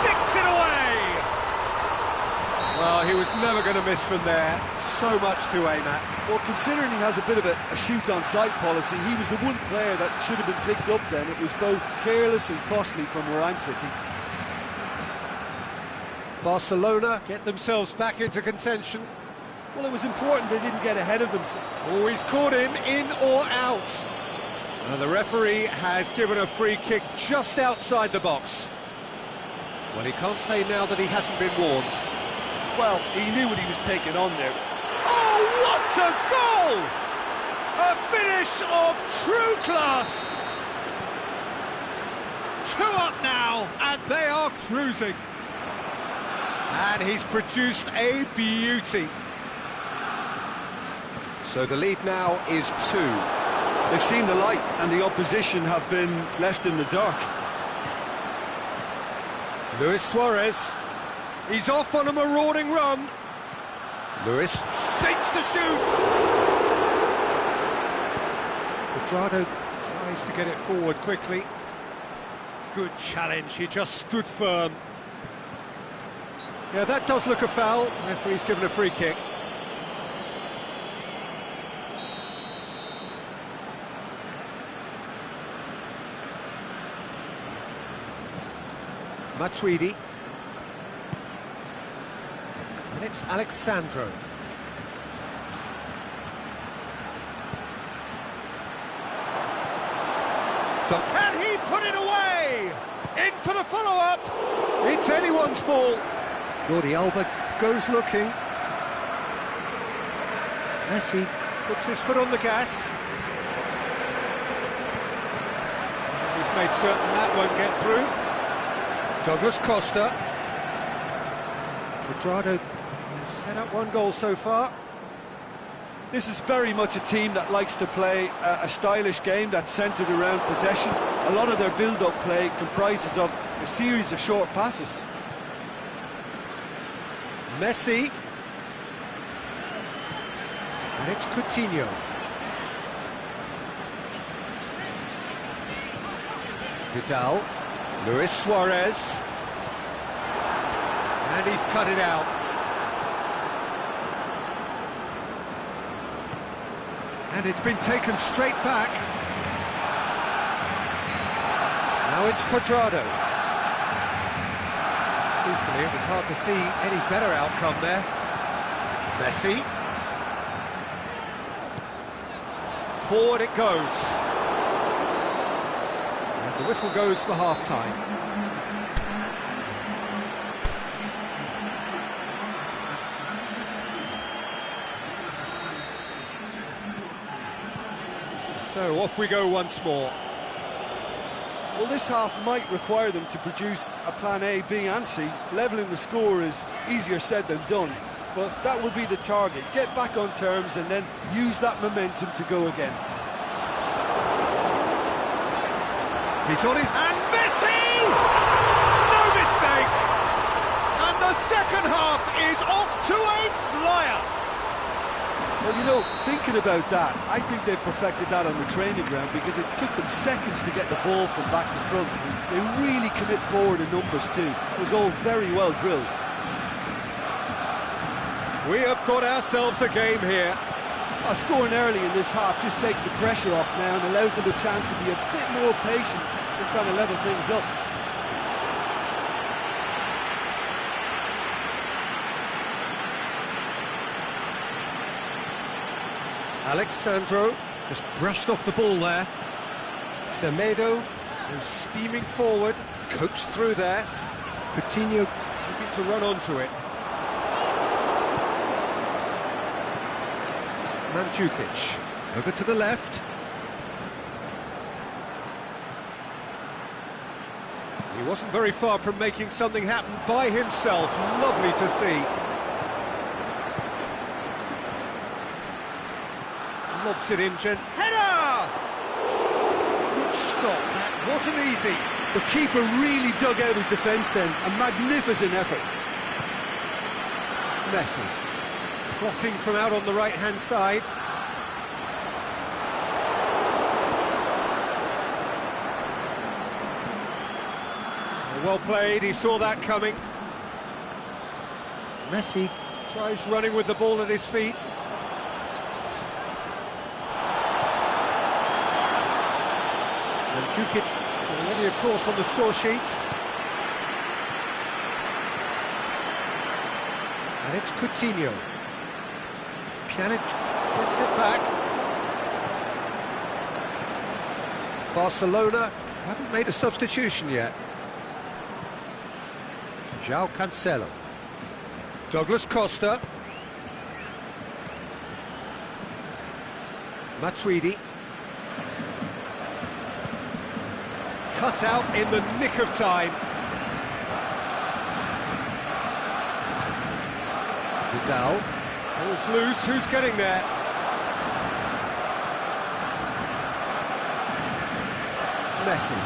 Sticks it away! Well, he was never going to miss from there. So much to aim at. Well, considering he has a bit of a shoot-on-sight policy, he was the one player that should have been picked up then. It was both careless and costly from where I'm sitting. Barcelona get themselves back into contention. Well, it was important they didn't get ahead of themselves. Oh, he's caught him in or out. And the referee has given a free kick just outside the box. Well, he can't say now that he hasn't been warned. Well, he knew what he was taking on there. Oh, what a goal! A finish of true class! 2 up now, and they are cruising. And he's produced a beauty. So the lead now is 2. They've seen the light, and the opposition have been left in the dark. Luis Suarez, he's off on a marauding run. Luis shakes the shoots. Pedrado tries to get it forward quickly. Good challenge, he just stood firm. Yeah, that does look a foul. Referee's given a free kick. Matuidi. And it's Alexandro. Can he put it away? In for the follow-up. It's anyone's ball. Jordi Alba goes looking. Messi puts his foot on the gas. He's made certain that won't get through. Douglas Costa. Cuadrado set up one goal so far. This is very much a team that likes to play a stylish game that's centred around possession. A lot of their build-up play comprises of a series of short passes. Messi. And it's Coutinho. Vidal. Luis Suarez. And he's cut it out. And it's been taken straight back. Now it's Cuadrado. Truthfully, it was hard to see any better outcome there. Messi. Forward it goes. And the whistle goes for half-time. So off we go once more. Well, this half might require them to produce a plan A, B and C. Levelling the score is easier said than done, but that will be the target. Get back on terms and then use that momentum to go again. He's on his... And Messi! No mistake! And the second half is off to a flyer! Well, you know, thinking about that, I think they've perfected that on the training ground because it took them seconds to get the ball from back to front. They really commit forward in numbers too. It was all very well drilled. We have got ourselves a game here. Scoring early in this half just takes the pressure off now and allows them a chance to be a bit more patient in trying to level things up. Alexandro just brushed off the ball there. Semedo was steaming forward, coached through there. Coutinho looking to run onto it. Mandzukic over to the left. He wasn't very far from making something happen by himself. Lovely to see. Lobs it in, header! Good stop, that wasn't easy. The keeper really dug out his defence then, a magnificent effort. Messi, plotting from out on the right-hand side. Well played, he saw that coming. Messi tries running with the ball at his feet. Mandzukic already, of course, on the score sheet. And it's Coutinho. Pjanic gets it back. Barcelona haven't made a substitution yet. João Cancelo. Douglas Costa. Matuidi. Cut out in the nick of time. Vidal. Ball's loose, who's getting there? Messi.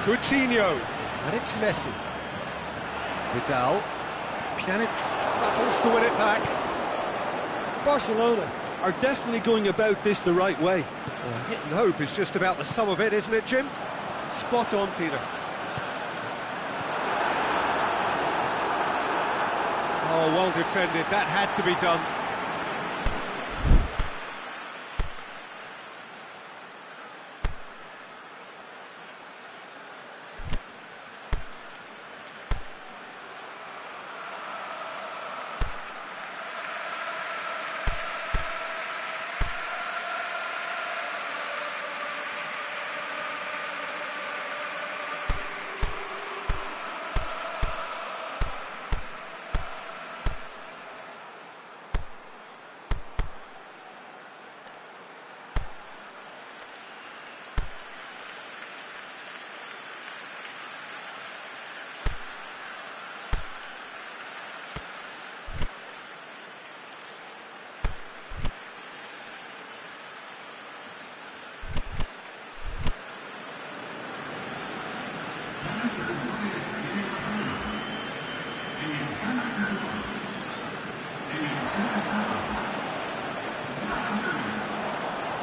Coutinho. And it's Messi. Vidal. Pjanic battles to win it back. Barcelona are definitely going about this the right way. Well, hit and hope is just about the sum of it, isn't it, Jim? Spot on, Peter. Oh, well defended. That had to be done.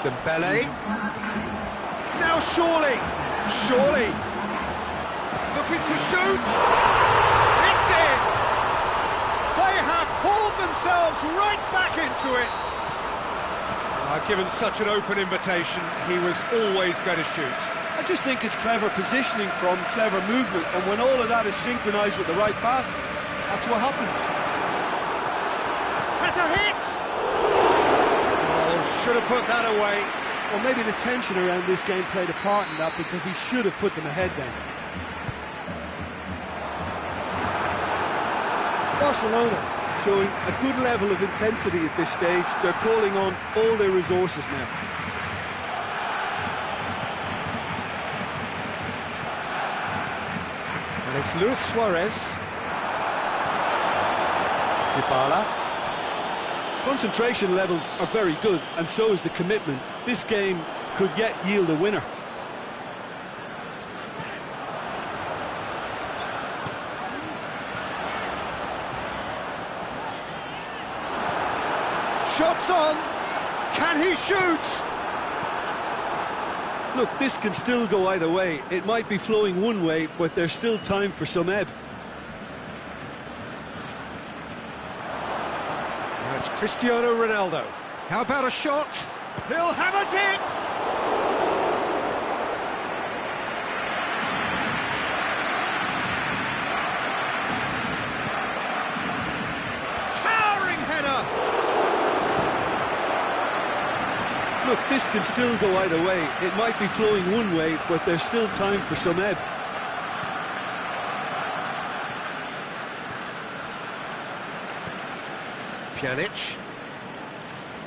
Dembele. Now surely, looking to shoot. It's in. They have hauled themselves right back into it. Given such an open invitation, he was always going to shoot. I just think it's clever positioning from clever movement, and when all of that is synchronised with the right pass, that's what happens. Has a hit! Oh, should have put that away. Well, maybe the tension around this game played a part in that, because he should have put them ahead then. Barcelona showing a good level of intensity at this stage. They're calling on all their resources now. And it's Luis Suarez. Dybala. Concentration levels are very good, and so is the commitment. This game could yet yield a winner. Shots on! Can he shoot? Look, this can still go either way. It might be flowing one way, but there's still time for some ebb. Now it's Cristiano Ronaldo. How about a shot? He'll have a dip! Towering header! Look, this can still go either way. It might be flowing one way, but there's still time for some ebb. Pjanic.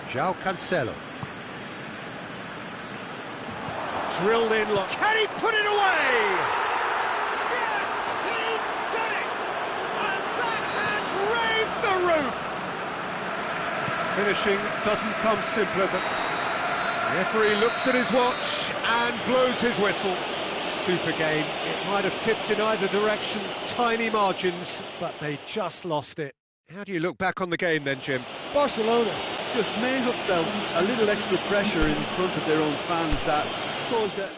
João Cancelo. Drilled in, look. Can he put it away? Yes, he's done it! And that has raised the roof! Finishing doesn't come simpler than... The referee looks at his watch and blows his whistle. Super game. It might have tipped in either direction, tiny margins, but they just lost it. How do you look back on the game then, Jim? Barcelona just may have felt a little extra pressure in front of their own fans that caused a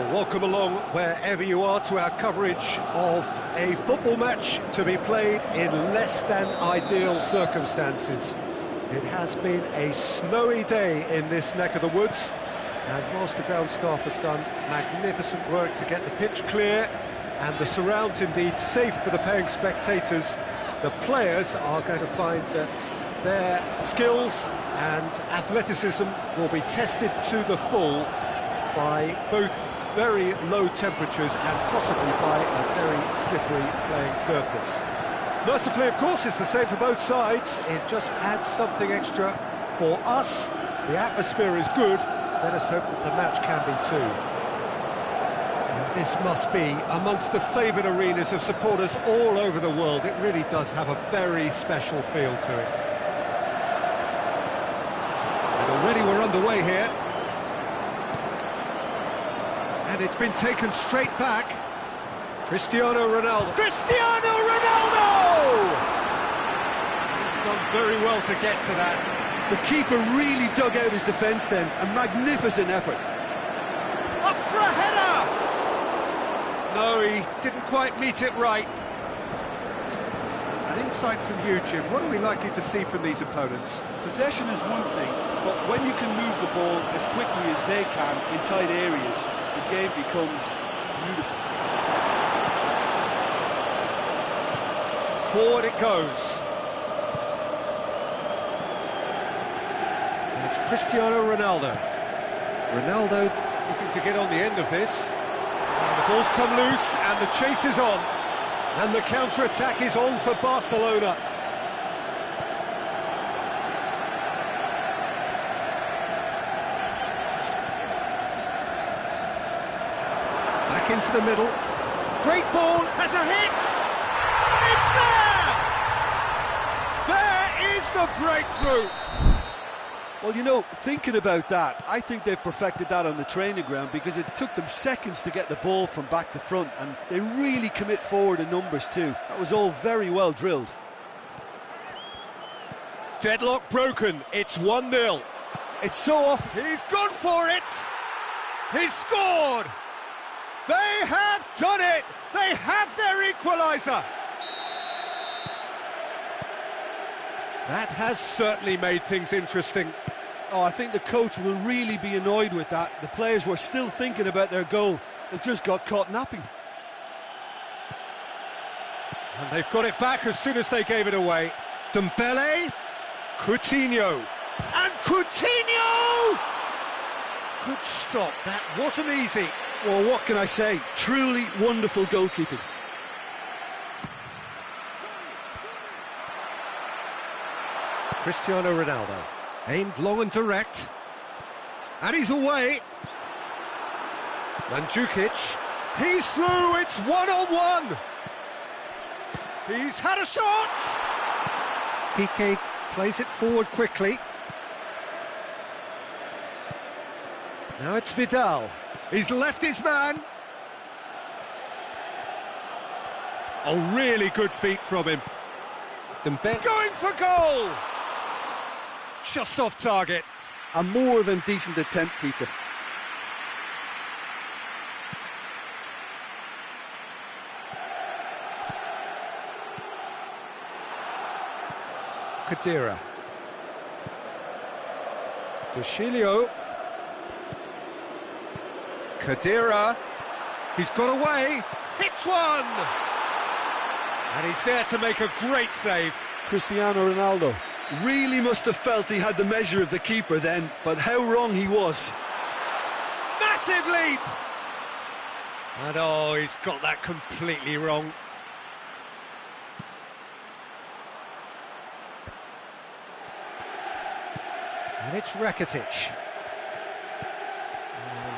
Well, welcome along wherever you are to our coverage of a football match to be played in less than ideal circumstances. It has been a snowy day in this neck of the woods, and whilst the ground staff have done magnificent work to get the pitch clear and the surrounds indeed safe for the paying spectators, the players are going to find that their skills and athleticism will be tested to the full by both very low temperatures and possibly by a very slippery playing surface. Mercifully, of course, it's the same for both sides. It just adds something extra for us. The atmosphere is good. Let us hope that the match can be too. And this must be amongst the favoured arenas of supporters all over the world. It really does have a very special feel to it. And already we're underway here. And it's been taken straight back. Cristiano Ronaldo. Cristiano Ronaldo! He's done very well to get to that. The keeper really dug out his defence then. A magnificent effort. Up for a header! No, he didn't quite meet it right. An insight from you, Jim. What are we likely to see from these opponents? Possession is one thing, but when you can move the ball as quickly as they can in tight areas, the game becomes beautiful. Forward it goes. And it's Cristiano Ronaldo. Ronaldo looking to get on the end of this. And the ball's come loose and the chase is on. And the counter-attack is on for Barcelona. Back into the middle. Great ball, has a hit! It's there! There is the breakthrough! Well, you know, thinking about that, I think they've perfected that on the training ground because it took them seconds to get the ball from back to front, and they really commit forward in numbers too. That was all very well drilled. Deadlock broken, it's 1-0. It's so off. He's gone for it! He's scored! They have done it! They have their equaliser! That has certainly made things interesting. Oh, I think the coach will really be annoyed with that. The players were still thinking about their goal and just got caught napping. And they've got it back as soon as they gave it away. Dembele, Coutinho, and Coutinho! Good stop, that wasn't easy. Well, what can I say? Truly wonderful goalkeeping. Cristiano Ronaldo, aimed long and direct, and he's away. Mandzukic, he's through, it's 1-on-1. He's had a shot. Piqué plays it forward quickly. Now it's Vidal. He's left his man. Oh, really good feet from him. Dembele going for goal. Just off target. A more than decent attempt, Peter. Khedira. Deshilio. Khedira. He's got away. Hits one! And he's there to make a great save. Cristiano Ronaldo really must have felt he had the measure of the keeper then, but how wrong he was. Massive leap! And oh, he's got that completely wrong. And it's Rakitic.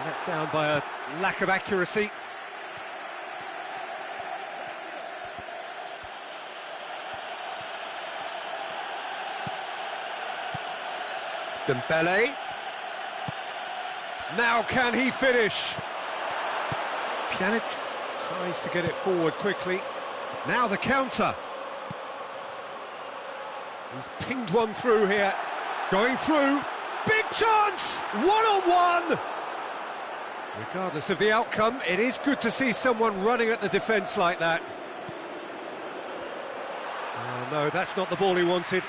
Let down by a lack of accuracy. Dembele. Now can he finish? Pjanic tries to get it forward quickly. Now the counter. He's pinged one through here. Going through. Big chance! 1-on-1! Regardless of the outcome, it is good to see someone running at the defence like that. Oh no, that's not the ball he wanted.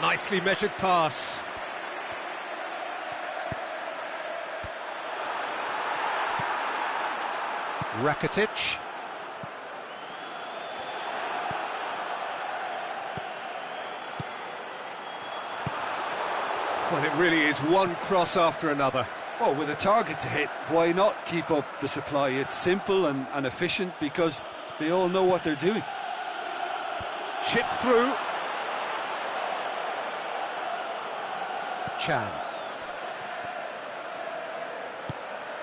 Nicely measured pass. Rakitic. Well, it really is one cross after another. Well, with a target to hit, why not keep up the supply? It's simple and efficient because they all know what they're doing. Chip through. Chan.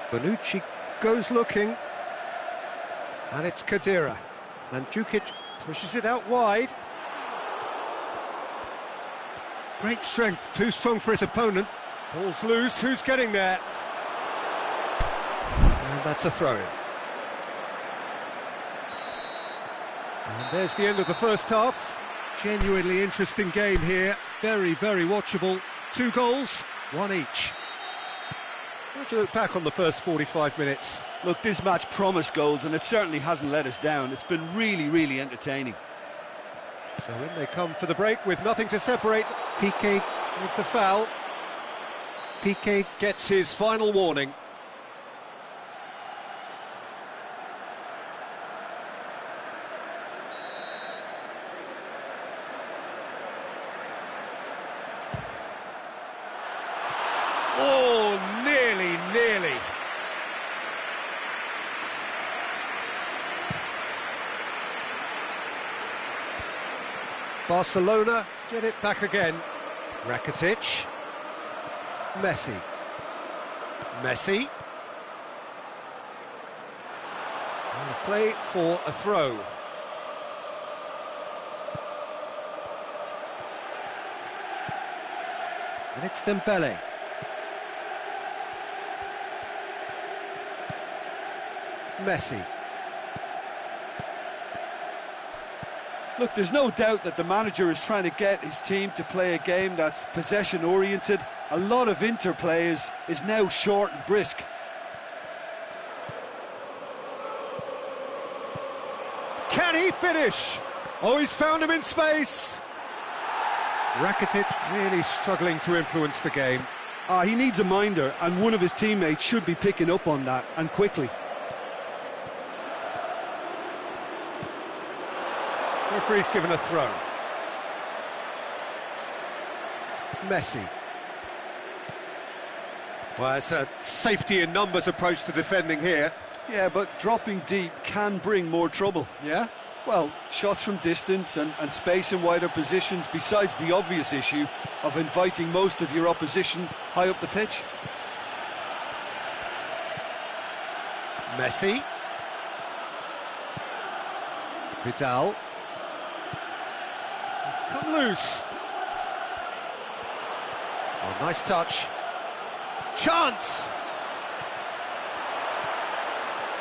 Bonucci goes looking. And it's Kadira. And Djukic pushes it out wide. Great strength, too strong for his opponent. Ball's loose, who's getting there? And that's a throw-in. And there's the end of the first half. Genuinely interesting game here. Very, very watchable. 2 goals, 1 each. How do you look back on the first 45 minutes? Look, this match promised goals and it certainly hasn't let us down. It's been really, really entertaining. So in they come for the break with nothing to separate. Piqué with the foul. Piqué gets his final warning. Oh, nearly. Barcelona get it back again. Rakitic. Messi. And play for a throw. And it's Dembele. Messi. Look, there's no doubt that the manager is trying to get his team to play a game that's possession-oriented. A lot of interplay is now short and brisk. Can he finish? Oh, he's found him in space. Rakitic really struggling to influence the game. He needs a minder, and one of his teammates should be picking up on that, and quickly. Referee's given a throw. Messi. Well, it's a safety in numbers approach to defending here. Yeah, but dropping deep can bring more trouble. Yeah? Well, shots from distance and space in wider positions, besides the obvious issue of inviting most of your opposition high up the pitch. Messi. Vidal. He's come loose. Oh, nice touch. Chance!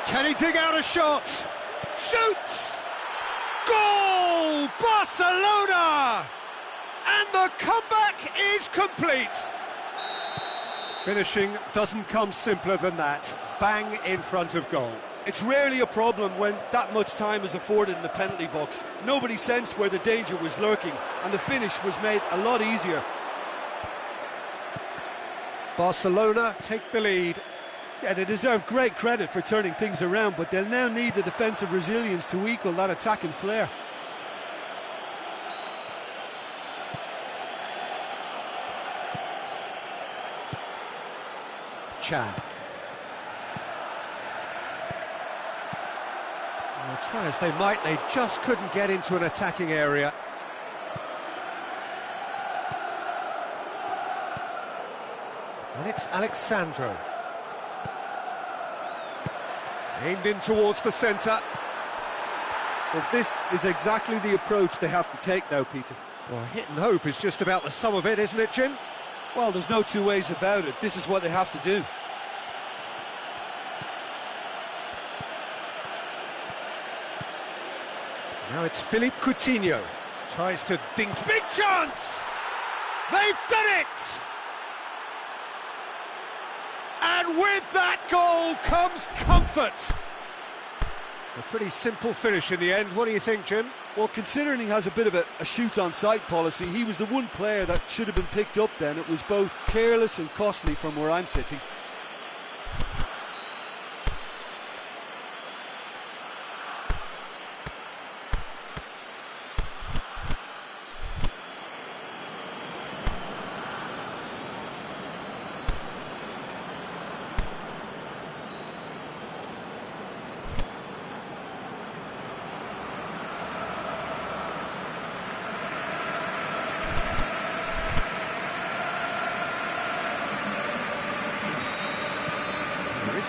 Can he dig out a shot? Shoots! Goal! Barcelona! And the comeback is complete. Finishing doesn't come simpler than that. Bang in front of goal. It's rarely a problem when that much time is afforded in the penalty box. Nobody sensed where the danger was lurking, and the finish was made a lot easier. Barcelona take the lead. Yeah, they deserve great credit for turning things around, but they'll now need the defensive resilience to equal that attacking flair. Chan. Well, try as they might, they just couldn't get into an attacking area. And it's Alexandro. Aimed in towards the centre. Well, this is exactly the approach they have to take now, Peter. Well, hit and hope is just about the sum of it, isn't it, Jim? Well, there's no two ways about it. This is what they have to do. Now it's Philippe Coutinho. Tries to dink. Big chance! They've done it! And with that goal comes comfort. A pretty simple finish in the end. What do you think, Jim? Well, considering he has a bit of a shoot-on-sight policy, he was the one player that should have been picked up then. It was both careless and costly from where I'm sitting.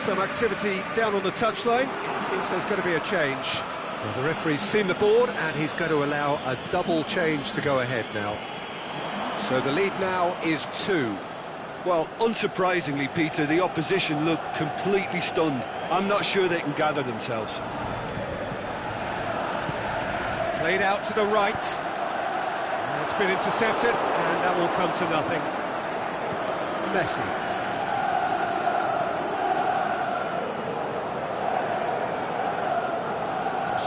Some activity down on the touchline. It seems there's going to be a change. Well, the referee's seen the board and he's going to allow a double change to go ahead now. So the lead now is 2. Well, unsurprisingly, Peter, the opposition look completely stunned. I'm not sure they can gather themselves. Played out to the right. It's been intercepted and that will come to nothing. Messi.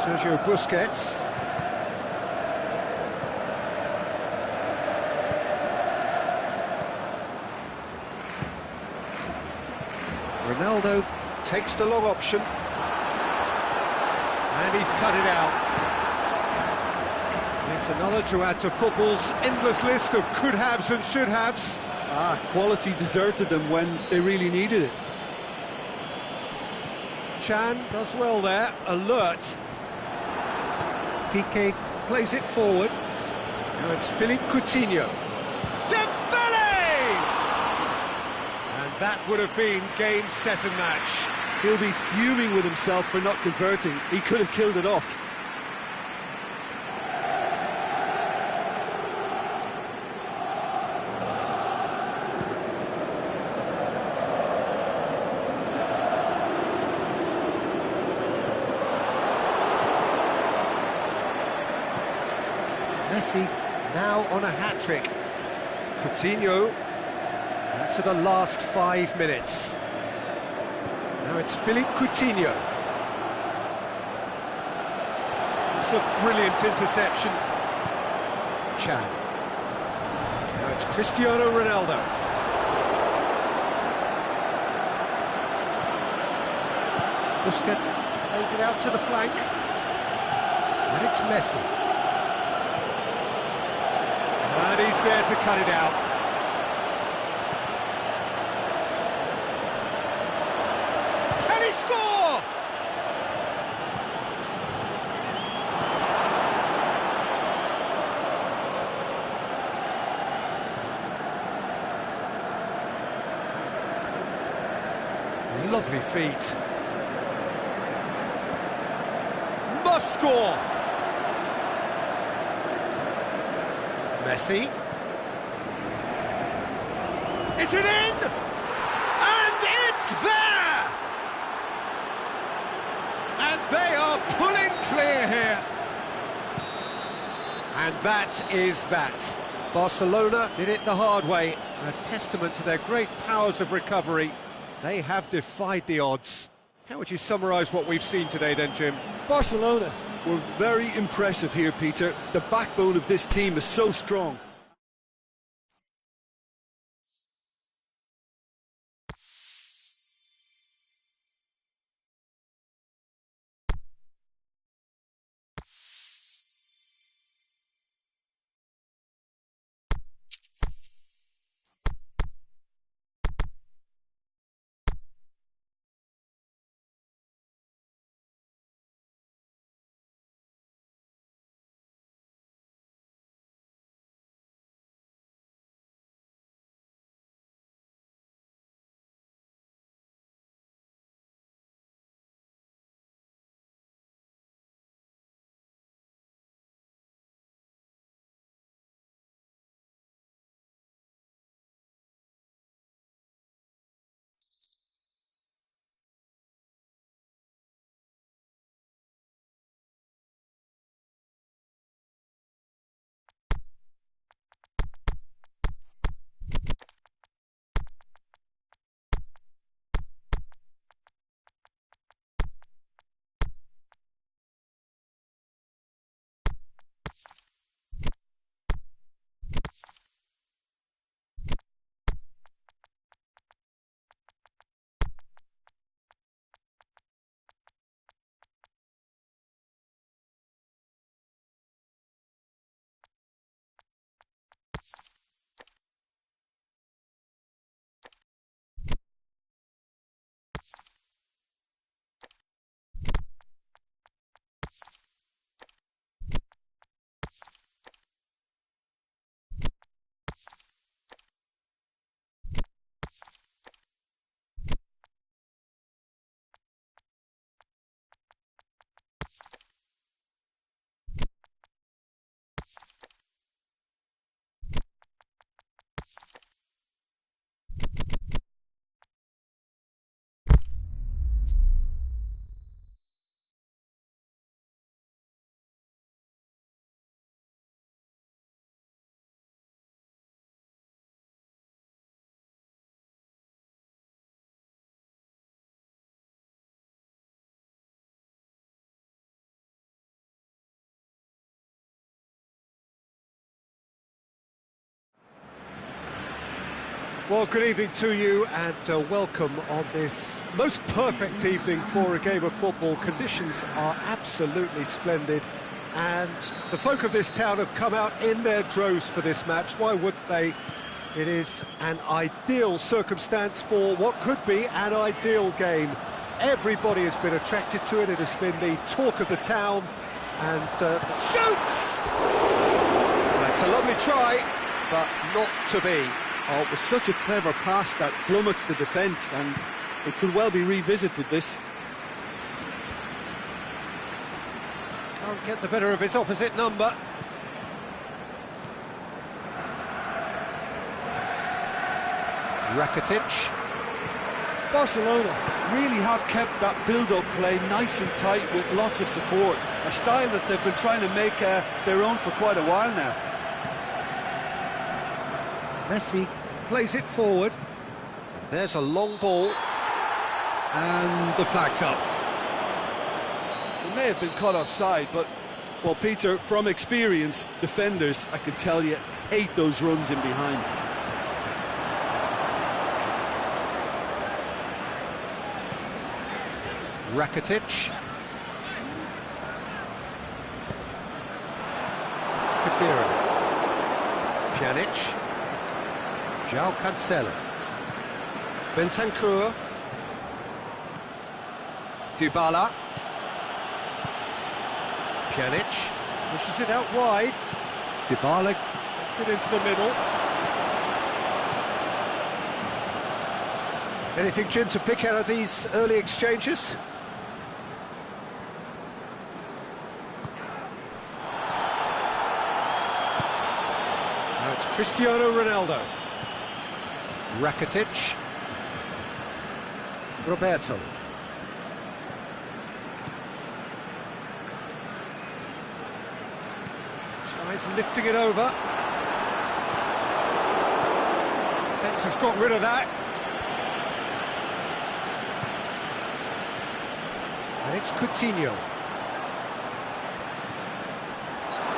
Sergio Busquets. Ronaldo takes the long option. And he's cut it out. It's another to add to football's endless list of could-haves and should-haves. Quality deserted them when they really needed it. Chan does well there, alert. Piqué plays it forward. Now it's Philippe Coutinho. Dembele! And that would have been game, set and match. He'll be fuming with himself for not converting. He could have killed it off. Messi now on a hat-trick. Coutinho into the last 5 minutes. Now it's Philippe Coutinho. It's a brilliant interception. Chan. Now it's Cristiano Ronaldo. Busquets plays it out to the flank. And it's Messi. And he's there to cut it out. Can he score? Lovely feet. Must score. Messi. Is it in? And it's there! And they are pulling clear here. And that is that. Barcelona did it the hard way. A testament to their great powers of recovery. They have defied the odds. How would you summarise what we've seen today then, Jim? Barcelona were very impressive here, Peter. The backbone of this team is so strong. Well, good evening to you and welcome on this most perfect evening for a game of football. Conditions are absolutely splendid and the folk of this town have come out in their droves for this match. Why wouldn't they? It is an ideal circumstance for what could be an ideal game. Everybody has been attracted to it. It has been the talk of the town and shoots! That's a lovely try, but not to be. Oh, it was such a clever pass that flummoxed the defence, and it could well be revisited, this. Can't get the better of his opposite number. Rakitic. Barcelona really have kept that build-up play nice and tight with lots of support, a style that they've been trying to make their own for quite a while now. Messi plays it forward. There's a long ball. And the flag's up. It may have been caught offside, but, well, Peter, from experience, defenders, I can tell you, hate those runs in behind. Rakitic. Kadira. Pjanic. João Cancelo. Bentancur. Dybala. Pjanic pushes it out wide. Dybala gets it into the middle. Anything, Jim, to pick out of these early exchanges? Now it's Cristiano Ronaldo. Rakitic. Roberto. Tries lifting it over. Defence has got rid of that. And it's Coutinho.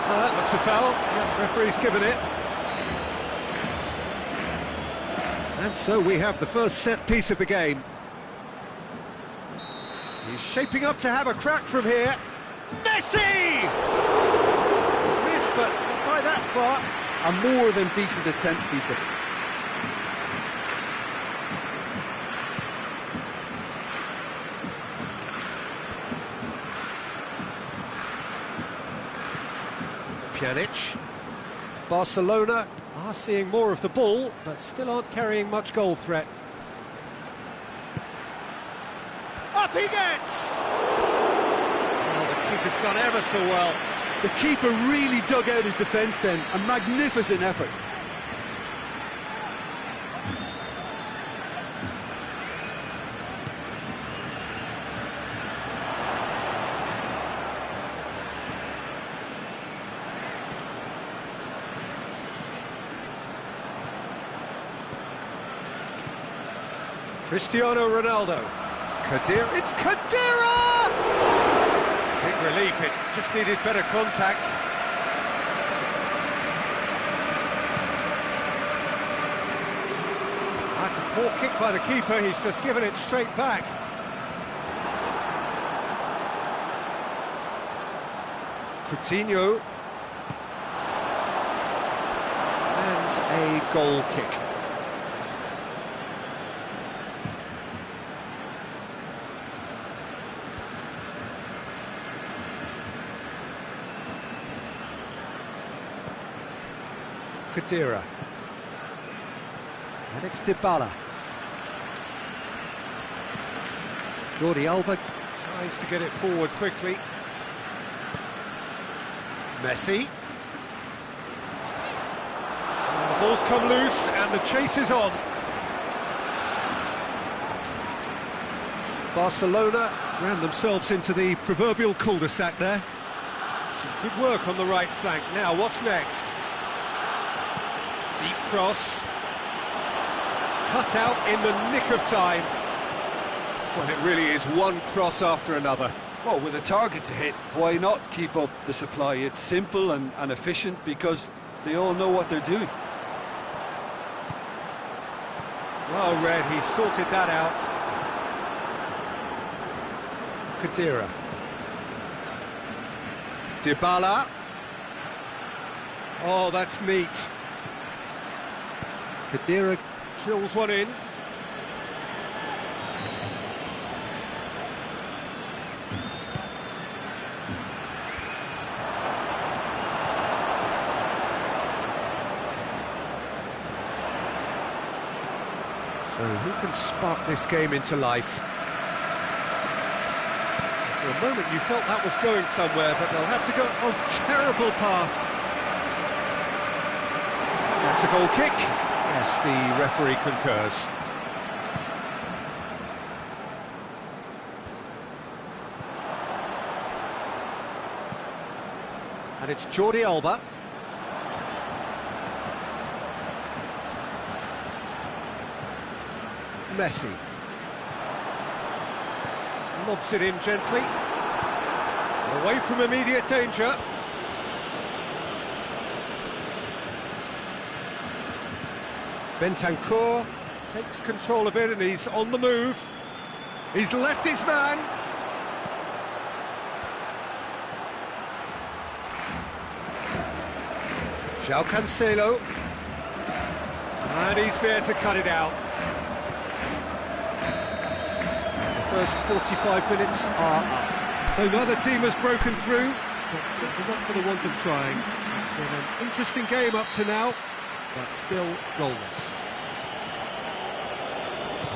Oh, that looks a foul. Yeah, referee's given it. And so we have the first set piece of the game. He's shaping up to have a crack from here. Messi! He's missed, but not by that far. A more than decent attempt, Peter. Pjanic. Barcelona are seeing more of the ball, but still aren't carrying much goal threat. Up he gets! Oh, the keeper's done ever so well. The keeper really dug out his defence then. A magnificent effort. Cristiano Ronaldo. Kadira. It's Kadira! Big relief, it just needed better contact. That's a poor kick by the keeper, he's just given it straight back. Coutinho. And a goal kick. Kadira. And it's Dybala. Jordi Alba tries to get it forward quickly. Messi. And the ball's come loose and the chase is on. Barcelona ran themselves into the proverbial cul-de-sac there. Some good work on the right flank. Now, what's next? Deep cross. Cut out in the nick of time. Well, it really is one cross after another. Well, with a target to hit, why not keep up the supply? It's simple and efficient because they all know what they're doing. Well read, he sorted that out. Khedira. Dybala. Oh, that's neat. Khedira drills one in. So who can spark this game into life? For a moment you felt that was going somewhere, but they'll have to go... Oh, terrible pass! That's a goal kick. Yes, the referee concurs. And it's Jordi Alba. Messi. Lobs it in gently. Away from immediate danger. Bentancur takes control of it and he's on the move. He's left his man. João Cancelo. And he's there to cut it out. First 45 minutes are up. So neither team has broken through, but certainly not for the want of trying. It's been an interesting game up to now, but still goalless.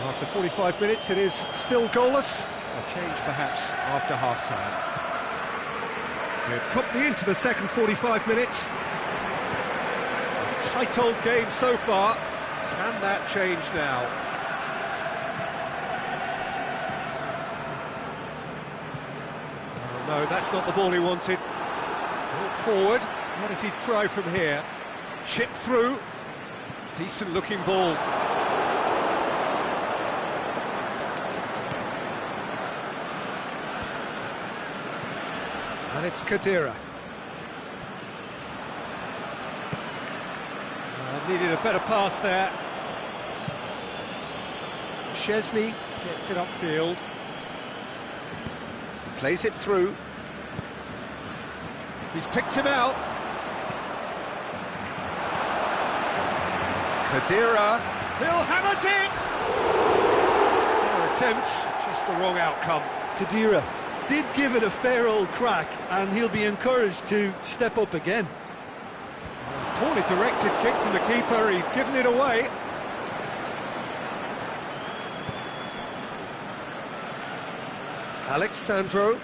After 45 minutes, it is still goalless. A change perhaps after half-time. We're promptly into the second 45 minutes. A tight old game so far. Can that change now? No, that's not the ball he wanted. Ball forward. What does he try from here? Chip through. Decent looking ball. And it's Khedira. Needed a better pass there. Szczesny gets it upfield. Plays it through. He's picked him out. Khedira. He'll have a dip! Fair attempt, just the wrong outcome. Khedira did give it a fair old crack, and he'll be encouraged to step up again. Poorly directed kick from the keeper, he's given it away. Alexandro.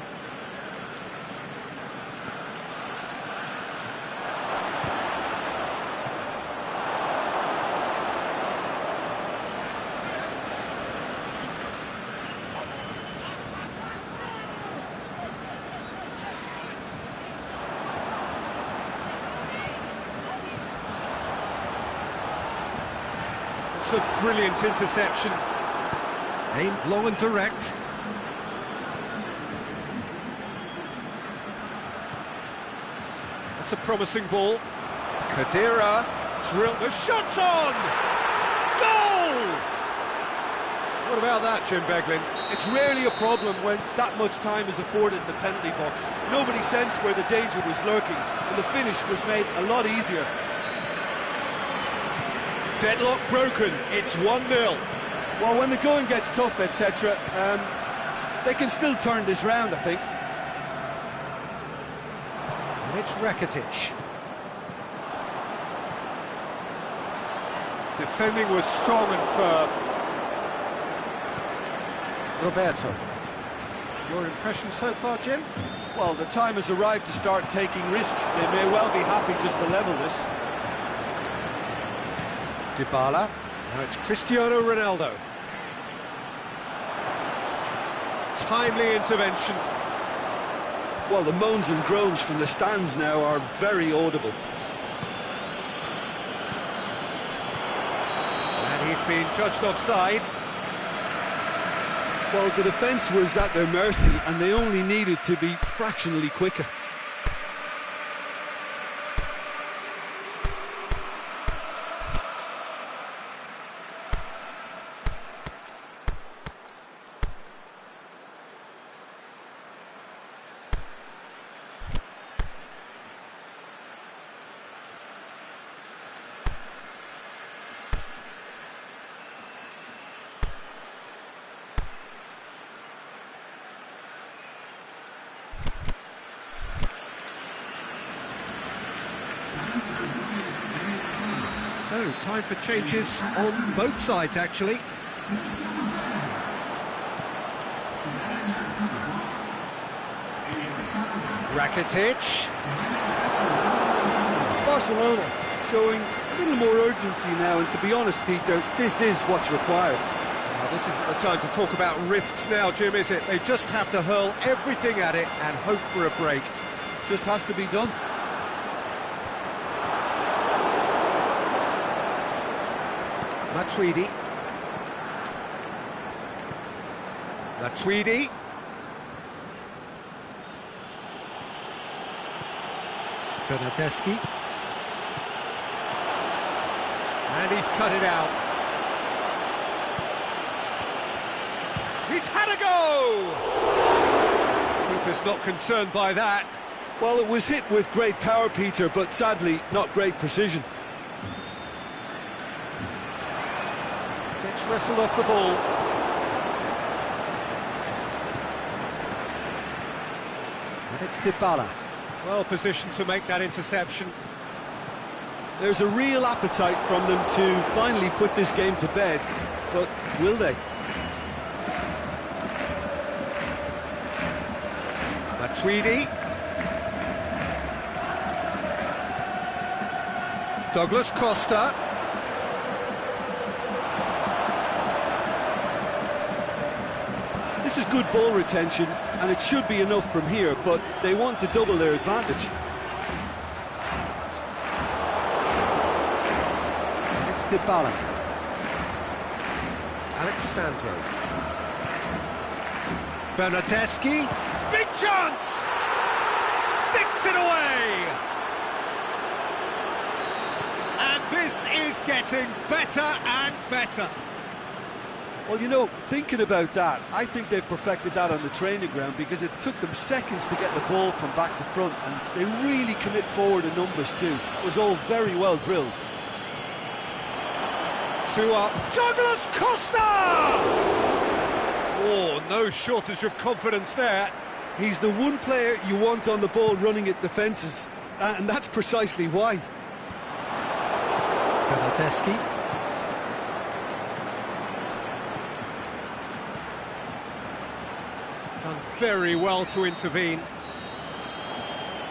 It's a brilliant interception. Aimed long and direct. That's a promising ball. Khedira. Drill. The shot's on! Goal! What about that, Jim Beglin? It's rarely a problem when that much time is afforded in the penalty box. Nobody sensed where the danger was lurking, and the finish was made a lot easier. Deadlock broken, it's 1-0. Well, when the going gets tough, etc., they can still turn this round, I think. And it's Rakitic. Defending was strong and firm. Roberto. Your impression so far, Jim? Well, the time has arrived to start taking risks. They may well be happy just to level this. Dybala. Now it's Cristiano Ronaldo. Timely intervention. Well, the moans and groans from the stands now are very audible. And he's been judged offside. Well, the defence was at their mercy, and they only needed to be fractionally quicker. So, time for changes on both sides, actually. Rakitic. Barcelona showing a little more urgency now, and to be honest, Peter, this is what's required. Now, this isn't the time to talk about risks now, Jim, is it? They just have to hurl everything at it and hope for a break. Just has to be done. Matuidi. Bernardeschi. And he's cut it out. He's had a go! Keeper's not concerned by that. Well, it was hit with great power, Peter, but sadly, not great precision. Gets wrestled off the ball. And it's Dybala. Well positioned to make that interception. There's a real appetite from them to finally put this game to bed, but will they? Matuidi. Douglas Costa. This is good ball retention, and it should be enough from here, but they want to double their advantage. It's Dybala. Alexandro. Bernardeschi. Big chance! Sticks it away! And this is getting better and better. Well, you know, thinking about that, I think they've perfected that on the training ground, because it took them seconds to get the ball from back to front, and they really commit forward in numbers too. It was all very well drilled. Two up. Douglas Costa! Oh, no shortage of confidence there. He's the one player you want on the ball running at defences, and that's precisely why. Bernardeschi. Done very well to intervene.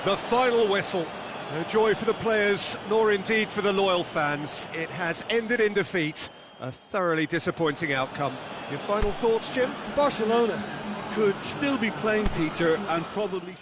The final whistle. No joy for the players, nor indeed for the loyal fans. It has ended in defeat. A thoroughly disappointing outcome. Your final thoughts, Jim? Barcelona could still be playing, Peter, and probably...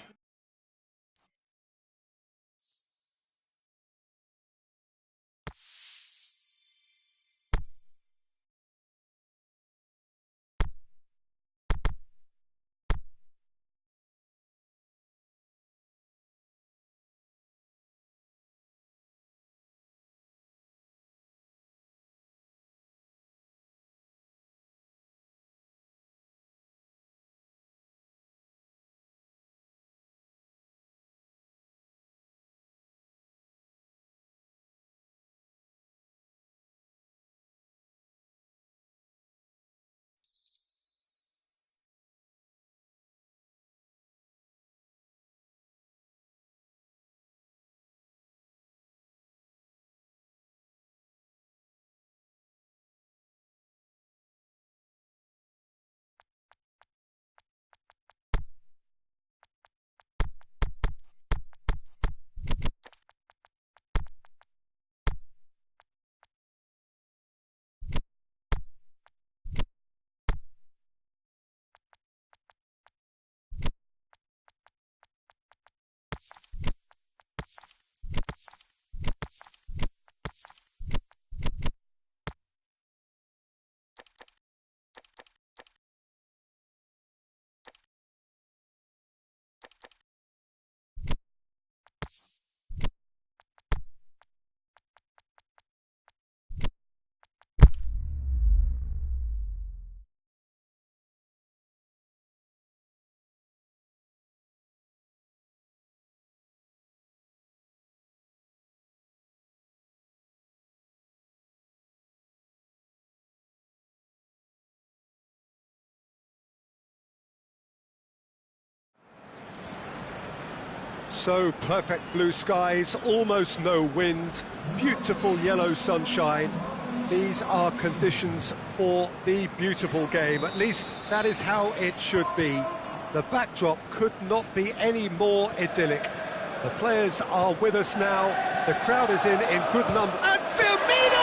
So perfect blue skies, almost no wind, beautiful yellow sunshine. These are conditions for the beautiful game. At least that is how it should be. The backdrop could not be any more idyllic. The players are with us now. The crowd is in good number. And Firmino!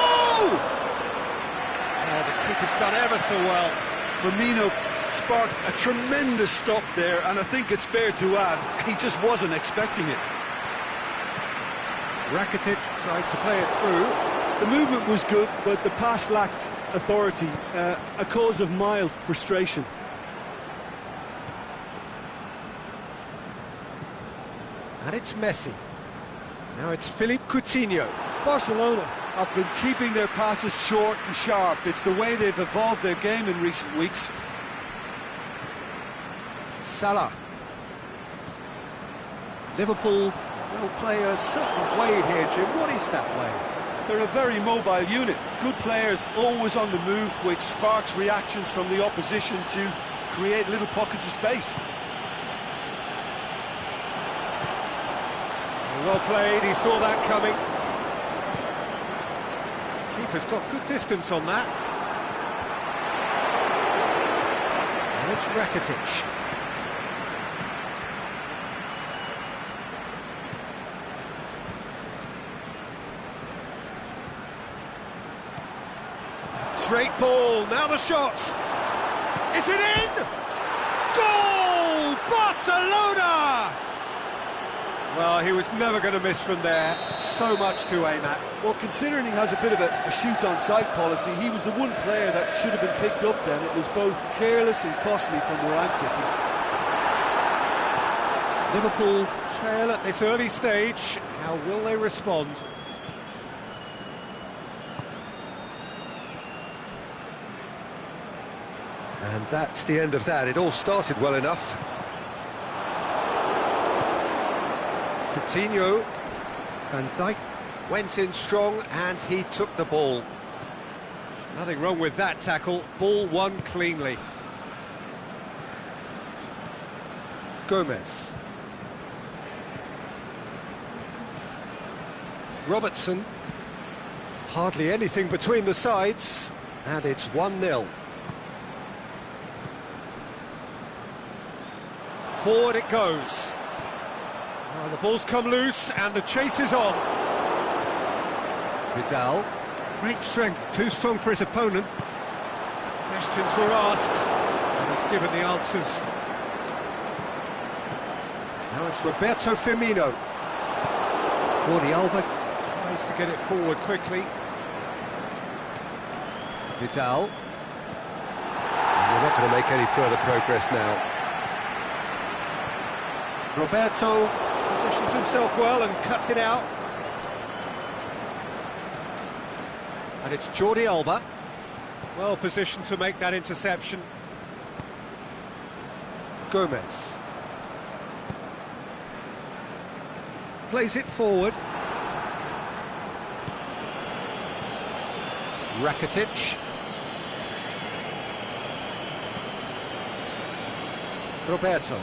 Oh, the keeper's done ever so well. Firmino sparked a tremendous stop there, and I think it's fair to add, he just wasn't expecting it. Rakitic tried to play it through. The movement was good, but the pass lacked authority, a cause of mild frustration. And it's Messi. Now it's Philippe Coutinho. Barcelona have been keeping their passes short and sharp. It's the way they've evolved their game in recent weeks. Salah. Liverpool will play a certain way here, Jim. What is that way? They're a very mobile unit. Good players always on the move, which sparks reactions from the opposition to create little pockets of space. Well played, he saw that coming. Keeper's got good distance on that. And it's Rakitic. Great ball, now the shot. Is it in? Goal! Barcelona! Well, he was never going to miss from there. So much to aim at. Well, considering he has a bit of a shoot-on-sight policy, he was the one player that should have been picked up then. It was both careless and costly from where I'm sitting. Liverpool trail at this early stage. How will they respond? And that's the end of that. It all started well enough. Coutinho, Van Dijk went in strong and he took the ball. Nothing wrong with that tackle. Ball won cleanly. Gomez. Robertson. Hardly anything between the sides. And it's 1-0. Forward it goes. Oh, the ball's come loose and the chase is on. Vidal. Great strength, too strong for his opponent. Questions were asked and he's given the answers. Now it's Roberto Firmino. Jordi Alba tries to get it forward quickly. Vidal. And we're not going to make any further progress now. Roberto positions himself well and cuts it out. And it's Jordi Alba. Well positioned to make that interception. Gomez. Plays it forward. Rakitic. Roberto.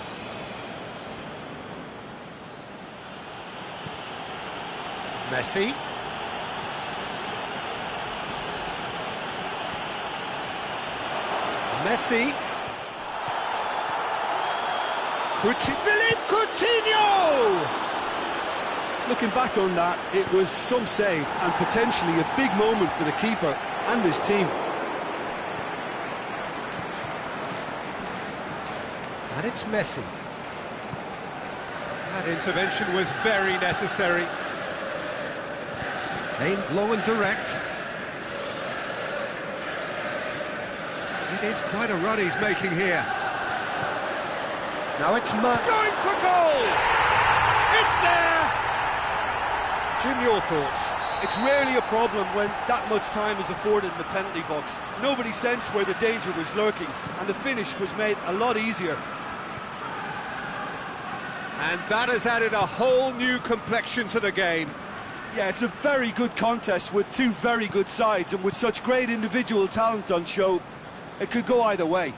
Messi. Messi. Philippe Coutinho! Looking back on that, it was some save and potentially a big moment for the keeper and his team. And it's Messi. That intervention was very necessary. Aimed long and direct. It is quite a run he's making here. Now it's Mudd going for goal! It's there! Jim, your thoughts? It's rarely a problem when that much time is afforded in the penalty box. Nobody sensed where the danger was lurking, and the finish was made a lot easier. And that has added a whole new complexion to the game. Yeah, it's a very good contest with two very good sides, and with such great individual talent on show, it could go either way.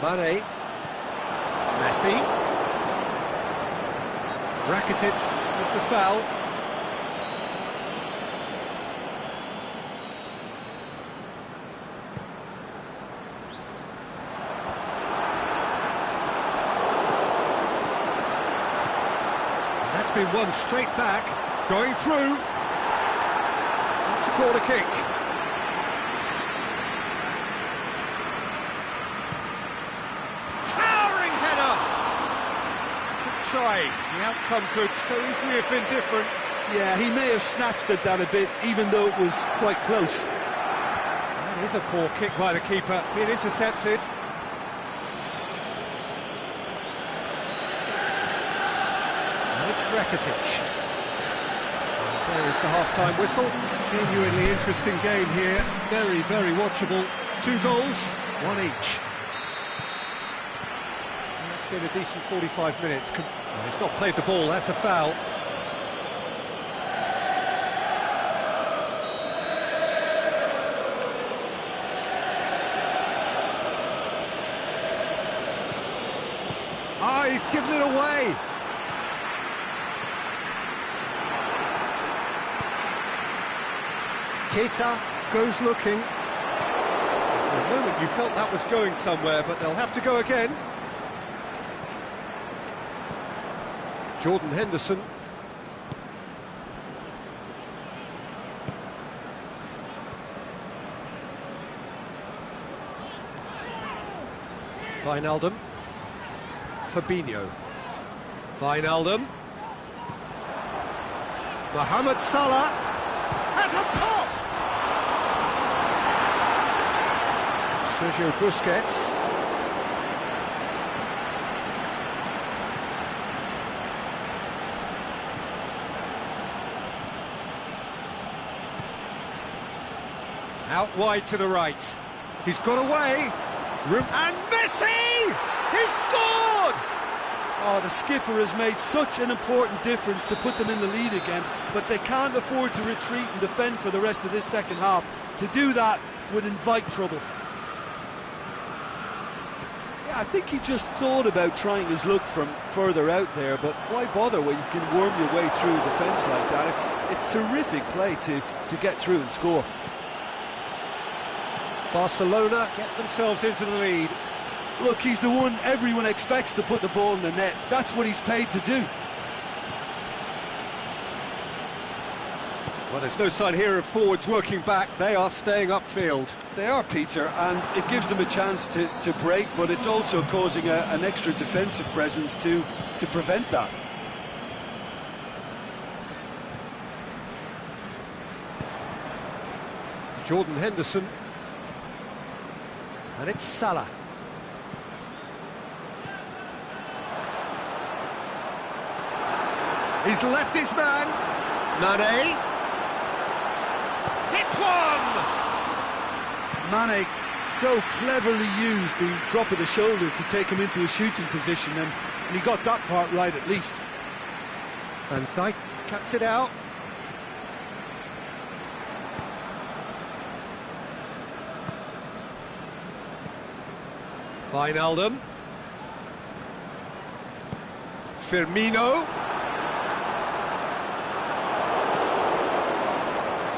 Mane. Messi. Rakitic with the foul. That's been won straight back, going through. That's a corner kick. Towering header! Good try. The outcome could so easily have been different. Yeah, he may have snatched at that a bit, even though it was quite close. That is a poor kick by the keeper, being intercepted. It's Rakitic. There is the half-time whistle. Genuinely interesting game here. Very, very watchable. 2 goals, 1 each. And that's been a decent 45 minutes. Well, he's not played the ball, that's a foul. Ah, he's given it away. Keita goes looking. For a moment you felt that was going somewhere, but they'll have to go again. Jordan Henderson. Wijnaldum. Fabinho. Wijnaldum. Mohamed Salah has a pop! Sergio Busquets. Out wide to the right. He's got away. And Messi! He's scored! Oh, the skipper has made such an important difference to put them in the lead again, but they can't afford to retreat and defend for the rest of this second half. To do that would invite trouble. Yeah, I think he just thought about trying his luck from further out there, but why bother when you can worm your way through a defence like that? It's terrific play to get through and score. Barcelona get themselves into the lead. Look, he's the one everyone expects to put the ball in the net. That's what he's paid to do. Well, there's no sign here of forwards working back. They are staying upfield. They are, Peter, and it gives them a chance to break, but it's also causing an extra defensive presence to prevent that. Jordan Henderson. And it's Salah. He's left his man. Mane. Hits one! Mane so cleverly used the drop of the shoulder to take him into a shooting position, and he got that part right at least. Van Dijk cuts it out. Wijnaldum. Firmino.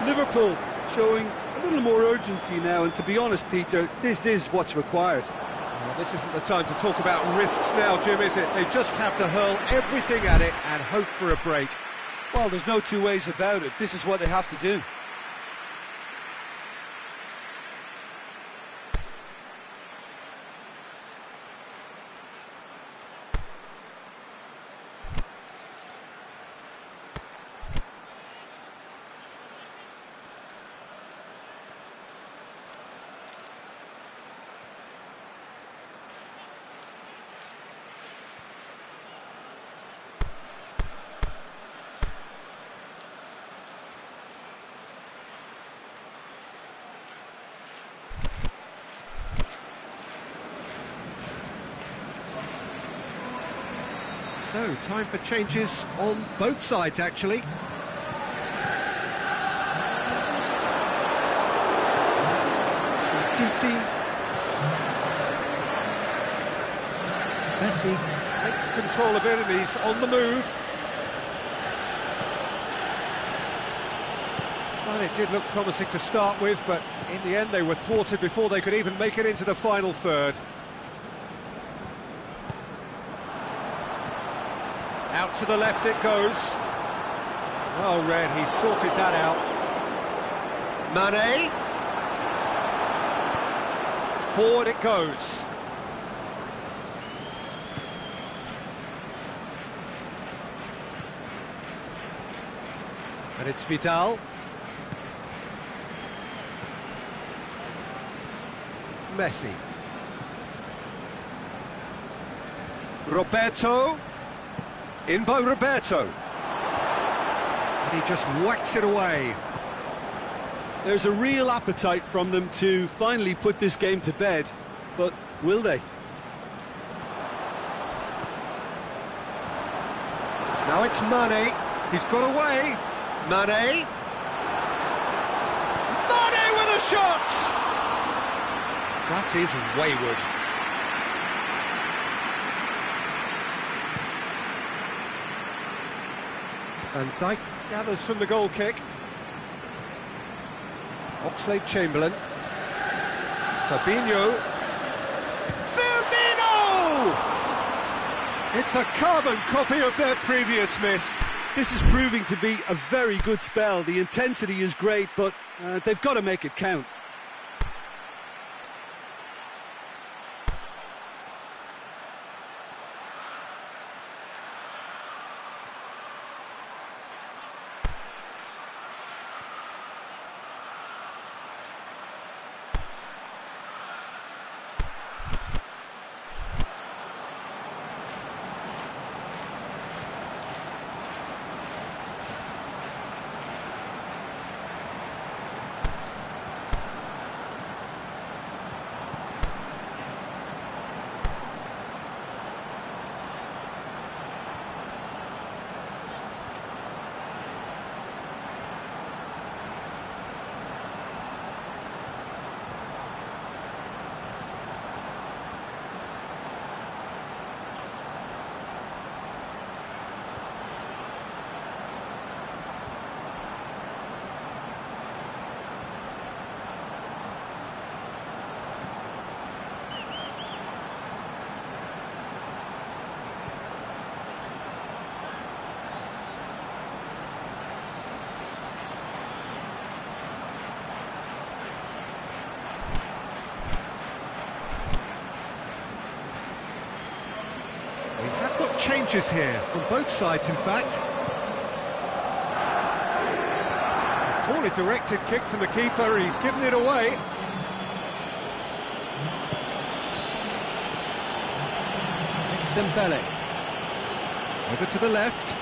Liverpool showing a little more urgency now, and to be honest, Peter, this is what's required. Well, this isn't the time to talk about risks now, Jim, is it? They just have to hurl everything at it and hope for a break. Well, there's no two ways about it. This is what they have to do. So, time for changes on both sides, actually. Titi. Messi takes control of it and he's on the move. Well, it did look promising to start with, but in the end they were thwarted before they could even make it into the final third. Out to the left it goes. Well read, he sorted that out. Mane. Forward it goes. And it's Vidal. Messi. Roberto. In by Roberto. And he just whacks it away. There's a real appetite from them to finally put this game to bed, but will they? Now it's Mane. He's got away. Mane. Mane with a shot! That is wayward. Van Dijk gathers from the goal kick. Oxlade-Chamberlain. Fabinho. Firmino! It's a carbon copy of their previous miss. This is proving to be a very good spell. The intensity is great, but they've got to make it count. Changes here from both sides, in fact. A poorly directed kick from the keeper, he's given it away. It's Dembele. Over to the left.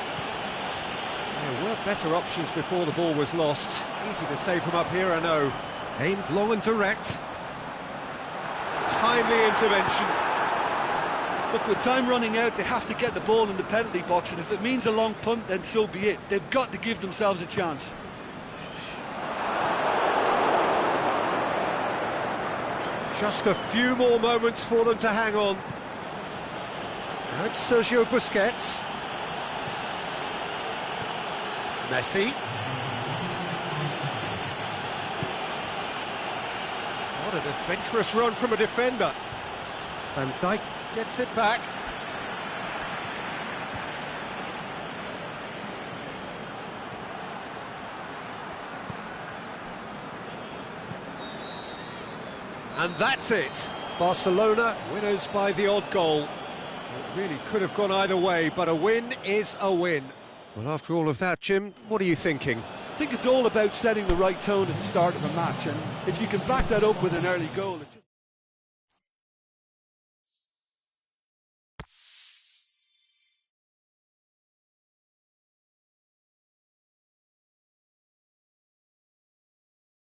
There were better options before the ball was lost. Easy to save from up here, I know. Aimed long and direct. Timely intervention. Look, with time running out, they have to get the ball in the penalty box, and if it means a long punt, then so be it. They've got to give themselves a chance. Just a few more moments for them to hang on. Now it's Sergio Busquets. Messi. What an adventurous run from a defender. Van Dijk gets it back. And that's it. Barcelona winners by the odd goal. It really could have gone either way, but a win is a win. Well, after all of that, Jim, what are you thinking? I think it's all about setting the right tone at the start of a match, and if you can back that up with an early goal...